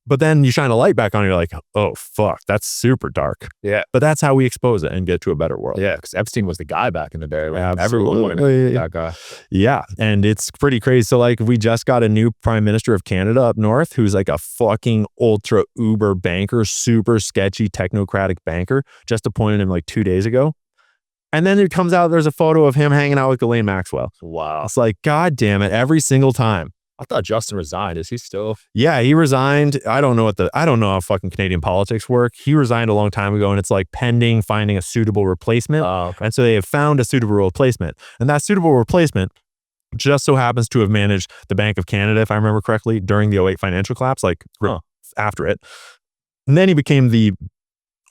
S1: But then you shine a light back on, you're like, oh, fuck, that's super dark.
S2: Yeah.
S1: But that's how we expose it and get to a better world.
S2: Yeah, because Epstein was the guy back in the day. Right?
S1: Absolutely.
S2: Everyone wanted that guy.
S1: Yeah, and it's pretty crazy. So like we just got a new prime minister of Canada up north who's like a fucking ultra uber banker, super sketchy technocratic banker. Just appointed him like 2 days ago. And then it comes out, there's a photo of him hanging out with Ghislaine Maxwell.
S2: Wow.
S1: It's like, God damn it, every single time.
S2: I thought Justin resigned. Is he still?
S1: Yeah, he resigned. I don't know how fucking Canadian politics work. He resigned a long time ago and it's like pending finding a suitable replacement.
S2: Okay.
S1: And so they have found a suitable replacement. And that suitable replacement just so happens to have managed the Bank of Canada, if I remember correctly, during the 2008 financial collapse, after it. And then he became the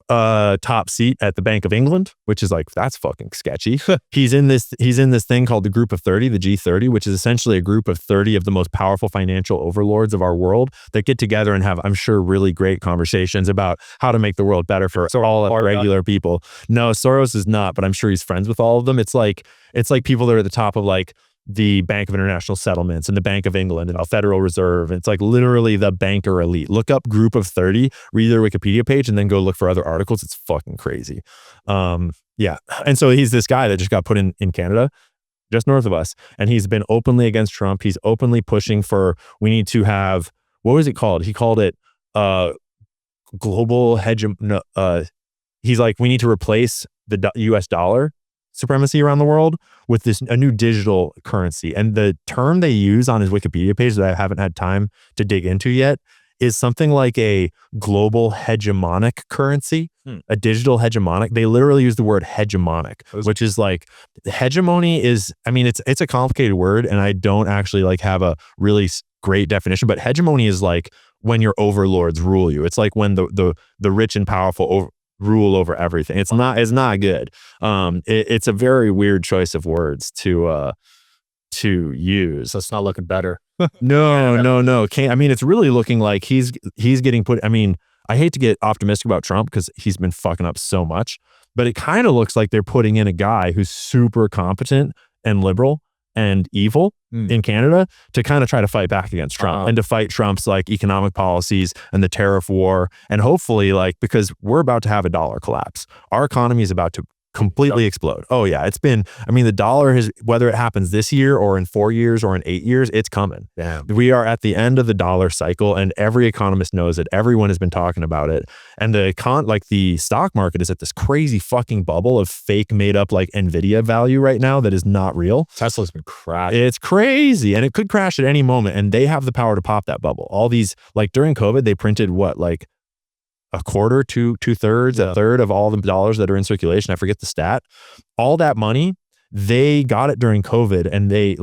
S1: top seat at the Bank of England, which is like, that's fucking sketchy. He's in this thing called the Group of 30, the G30, which is essentially a group of 30 of the most powerful financial overlords of our world that get together and have, I'm sure, really great conversations about how to make the world better for all of regular people. No, Soros is not, but I'm sure he's friends with all of them. It's like people that are at the top of like the Bank of International Settlements and the Bank of England and the Federal Reserve. And it's like literally the banker elite. Look up Group of 30, read their Wikipedia page, and then go look for other articles. It's fucking crazy. Yeah. And so he's this guy that just got put in Canada, just north of us. And he's been openly against Trump. He's openly pushing for, we need to have, what was it called? He called it global he's like, we need to replace the US dollar supremacy around the world with a new digital currency. And the term they use on his Wikipedia page that I haven't had time to dig into yet is something like a global hegemonic currency, a digital hegemonic. They literally use the word hegemonic, which is like hegemony is, I mean, it's a complicated word and I don't actually like have a really great definition, but hegemony is like when your overlords rule you. It's like when the rich and powerful rule over everything. It's not good. It's a very weird choice of words to use.
S2: So it's not looking better.
S1: No. I mean, it's really looking like he's getting put. I mean, I hate to get optimistic about Trump because he's been fucking up so much, but it kind of looks like they're putting in a guy who's super competent and liberal and evil in Canada to kind of try to fight back against Trump and to fight Trump's like economic policies and the tariff war. And hopefully like, because we're about to have a dollar collapse. Our economy is about to completely explode. Oh yeah. The dollar has, whether it happens this year or in 4 years or in 8 years, it's coming.
S2: Damn.
S1: We are at the end of the dollar cycle and every economist knows it. Everyone has been talking about it. And the stock market is at this crazy fucking bubble of fake made up like Nvidia value right now that is not real.
S2: Tesla's been crashing.
S1: It's crazy and it could crash at any moment and they have the power to pop that bubble. All these, like during COVID, they printed a quarter to 2/3, a third of all the dollars that are in circulation. I forget the stat. All that money, they got it during COVID and they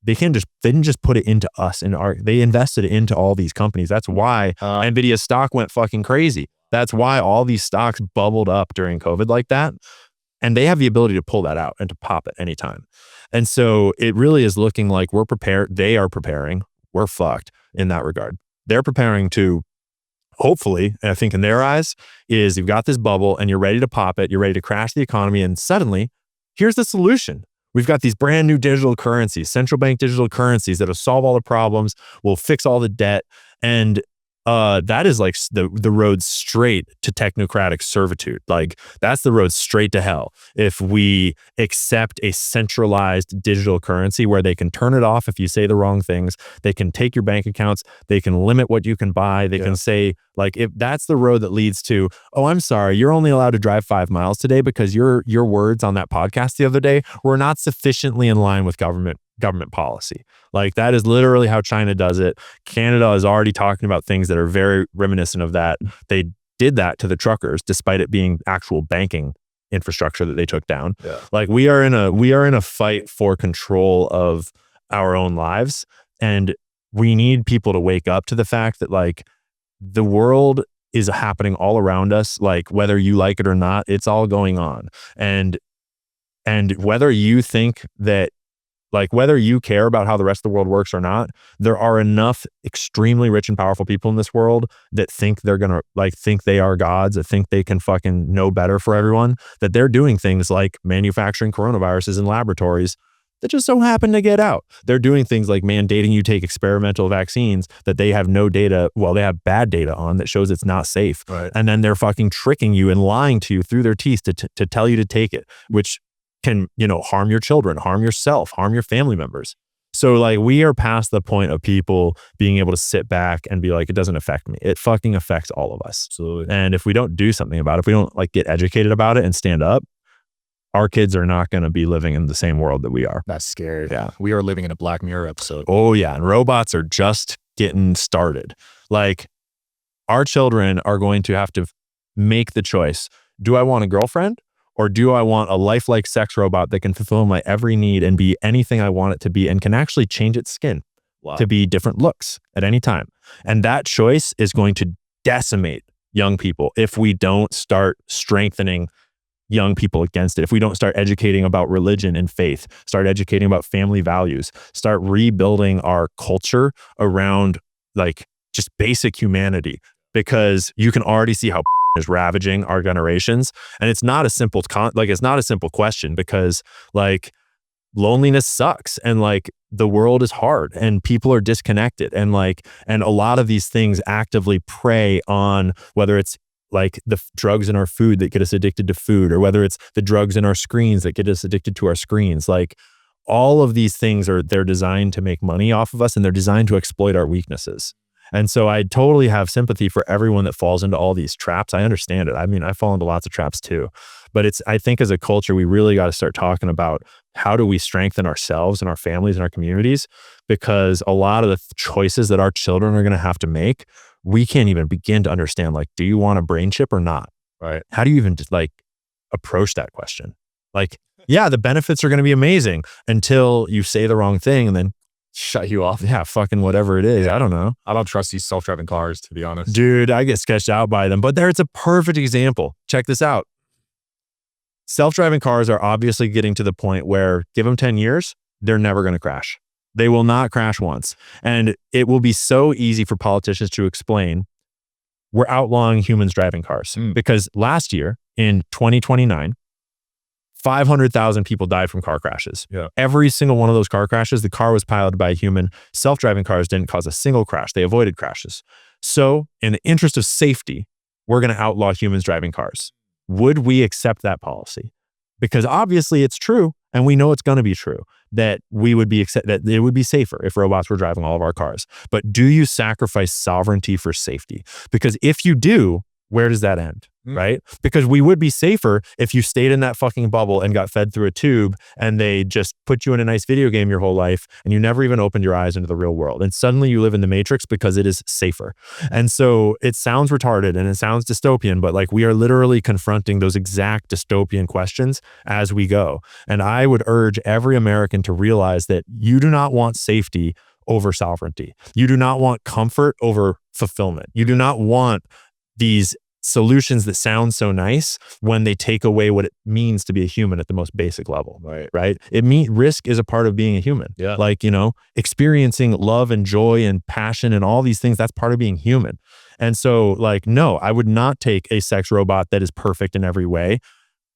S1: didn't just put it into us they invested it into all these companies. That's why Nvidia's stock went fucking crazy. That's why all these stocks bubbled up during COVID like that. And they have the ability to pull that out and to pop at any time. And so it really is looking like we're prepared. They are preparing. we're fucked in that regard. They're preparing to, hopefully, and I think in their eyes, is you've got this bubble and you're ready to pop it, you're ready to crash the economy, and suddenly, here's the solution. We've got these brand new digital currencies, central bank digital currencies that'll solve all the problems, will fix all the debt, and that is like the road straight to technocratic servitude. Like that's the road straight to hell. If we accept a centralized digital currency where they can turn it off if you say the wrong things, they can take your bank accounts, they can limit what you can buy, they can say, like, if that's the road that leads to, oh, I'm sorry, you're only allowed to drive 5 miles today because your words on that podcast the other day were not sufficiently in line with government policy. Like that is literally how China does it. Canada is already talking about things that are very reminiscent of that. They did that to the truckers, despite it being actual banking infrastructure that they took down.
S2: Yeah.
S1: Like we are in a fight for control of our own lives, and we need people to wake up to the fact that like the world is happening all around us. Like whether you like it or not, it's all going on. And whether you think that, like whether you care about how the rest of the world works or not, there are enough extremely rich and powerful people in this world that think they're gonna think they are gods, that think they can fucking know better for everyone, that they're doing things like manufacturing coronaviruses in laboratories that just so happen to get out. They're doing things like mandating you take experimental vaccines that they have no data, well, they have bad data on that shows it's not safe.
S2: Right.
S1: And then they're fucking tricking you and lying to you through their teeth to tell you to take it, which can, harm your children, harm yourself, harm your family members. So like we are past the point of people being able to sit back and be like, it doesn't affect me. It fucking affects all of us.
S2: Absolutely.
S1: And if we don't do something about it, if we don't like get educated about it and stand up, our kids are not going to be living in the same world that we are.
S2: That's scary.
S1: Yeah.
S2: We are living in a Black Mirror episode.
S1: Oh yeah. And robots are just getting started. Like our children are going to have to make the choice. Do I want a girlfriend? Or do I want a lifelike sex robot that can fulfill my every need and be anything I want it to be and can actually change its skin to be different looks at any time? And that choice is going to decimate young people if we don't start strengthening young people against it. If we don't start educating about religion and faith, start educating about family values, start rebuilding our culture around like just basic humanity, because you can already see how is ravaging our generations. And it's not a simple question, because like loneliness sucks and like the world is hard and people are disconnected, and a lot of these things actively prey on, whether it's like the drugs in our food that get us addicted to food, or whether it's the drugs in our screens that get us addicted to our screens. Like all of these things they're designed to make money off of us, and they're designed to exploit our weaknesses. And so I totally have sympathy for everyone that falls into all these traps. I understand it. I mean, I fall into lots of traps too, but I think as a culture, we really got to start talking about how do we strengthen ourselves and our families and our communities, because a lot of the choices that our children are going to have to make, we can't even begin to understand. Like, do you want a brain chip or not?
S2: Right.
S1: How do you even approach that question? Like, yeah, the benefits are going to be amazing until you say the wrong thing and then
S2: shut you off.
S1: Yeah, fucking whatever it is. I don't know.
S2: I don't trust these self-driving cars, to be honest.
S1: Dude, I get sketched out by them. But it's a perfect example. Check this out. Self-driving cars are obviously getting to the point where, give them 10 years, they're never going to crash. They will not crash once. And it will be so easy for politicians to explain, we're outlawing humans driving cars. Because last year, in 2029, 500,000 people died from car crashes.
S2: Yeah.
S1: Every single one of those car crashes, the car was piloted by a human. Self-driving cars didn't cause a single crash. They avoided crashes. So in the interest of safety, we're going to outlaw humans driving cars. Would we accept that policy? Because obviously it's true, and we know it's going to be true, that that it would be safer if robots were driving all of our cars. But do you sacrifice sovereignty for safety? Because if you do, where does that end? Right? Because we would be safer if you stayed in that fucking bubble and got fed through a tube, and they just put you in a nice video game your whole life, and you never even opened your eyes into the real world. And suddenly you live in the Matrix because it is safer. And so it sounds retarded and it sounds dystopian, but like we are literally confronting those exact dystopian questions as we go. And I would urge every American to realize that you do not want safety over sovereignty. You do not want comfort over fulfillment. You do not want these solutions that sound so nice when they take away what it means to be a human at the most basic level. Right. Risk is a part of being a human.
S2: Yeah.
S1: Like, experiencing love and joy and passion and all these things, that's part of being human. And so like, no, I would not take a sex robot that is perfect in every way,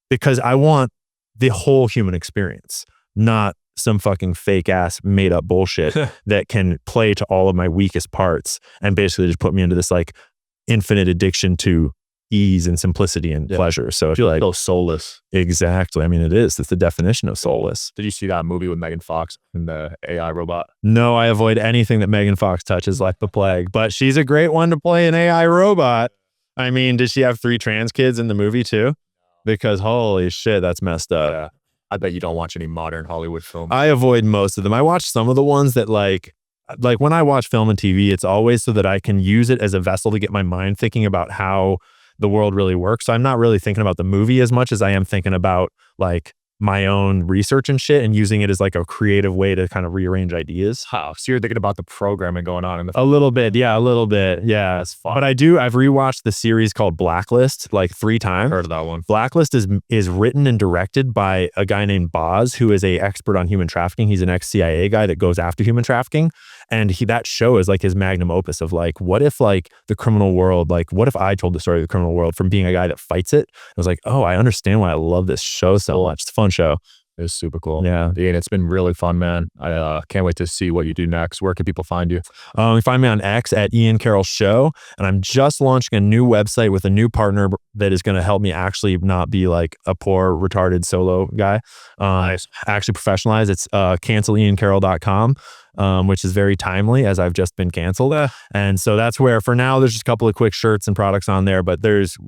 S1: because I want the whole human experience, not some fucking fake ass made up bullshit that can play to all of my weakest parts and basically just put me into this like infinite addiction to ease and simplicity and pleasure. So I feel like
S2: soulless.
S1: Exactly. I mean, it is. It's the definition of soulless.
S2: Did you see that movie with Megan Fox and the AI robot?
S1: No, I avoid anything that Megan Fox touches like the plague, but she's a great one to play an AI robot. I mean, did she have 3 trans kids in the movie too? Because holy shit, that's messed up.
S2: Yeah. I bet you don't watch any modern Hollywood films.
S1: I avoid most of them. I watch some of the ones that like when I watch film and TV, it's always so that I can use it as a vessel to get my mind thinking about how the world really works. So I'm not really thinking about the movie as much as I am thinking about like my own research and shit and using it as like a creative way to kind of rearrange ideas.
S2: How? So you're thinking about the programming going on in the
S1: A little bit. Yeah.
S2: That's fun.
S1: But I've rewatched the series called Blacklist like 3 times.
S2: Heard of that one.
S1: Blacklist is written and directed by a guy named Boz, who is a expert on human trafficking. He's an ex-CIA guy that goes after human trafficking. And that show is like his magnum opus of like, what if like the criminal world, like what if I told the story of the criminal world from being a guy that fights it? I was like, oh, I understand why I love this show so much. It's a fun show.
S2: It's super cool.
S1: Yeah.
S2: Ian, it's been really fun, man. I can't wait to see what you do next. Where can people find you?
S1: You find me on X at Ian Carroll Show. And I'm just launching a new website with a new partner that is going to help me actually not be like a poor, retarded solo guy.
S2: Nice.
S1: Actually professionalize. It's canceliancarroll.com. Which is very timely as I've just been canceled. And so that's where for now, there's just a couple of quick shirts and products on there, but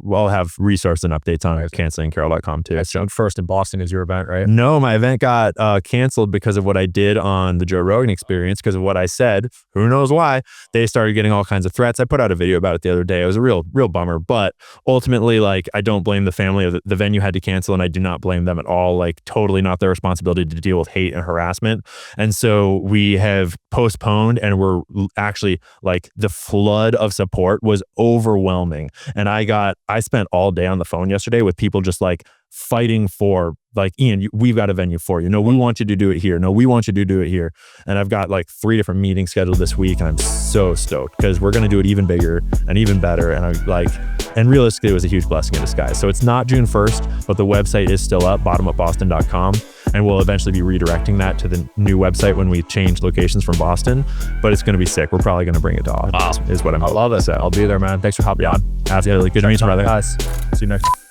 S1: I'll have resource and updates on canceliancarroll.com too.
S2: June 1st in Boston is your event, right?
S1: No, my event got canceled because of what I did on the Joe Rogan Experience, because of what I said. Who knows why? They started getting all kinds of threats. I put out a video about it the other day. It was a real bummer, but ultimately, like, I don't blame the family of the venue had to cancel, and I do not blame them at all. Like, totally not their responsibility to deal with hate and harassment. And so we have postponed, and we're actually like the flood of support was overwhelming. And I spent all day on the phone yesterday with people just like fighting for like, Ian, we've got a venue for you. No, we want you to do it here. No, we want you to do it here. And I've got like 3 different meetings scheduled this week, and I'm so stoked because we're going to do it even bigger and even better. And realistically, it was a huge blessing in disguise. So it's not June 1st, but the website is still up, bottomupboston.com. And we'll eventually be redirecting that to the new website when we change locations from Boston. But it's going to be sick. We're probably going to bring it to Austin, is what I'm hoping.
S2: I love it.
S1: So
S2: I'll be there, man. Thanks for hopping on.
S1: Absolutely. Good to meet you, brother.
S2: Guys.
S1: See you next time.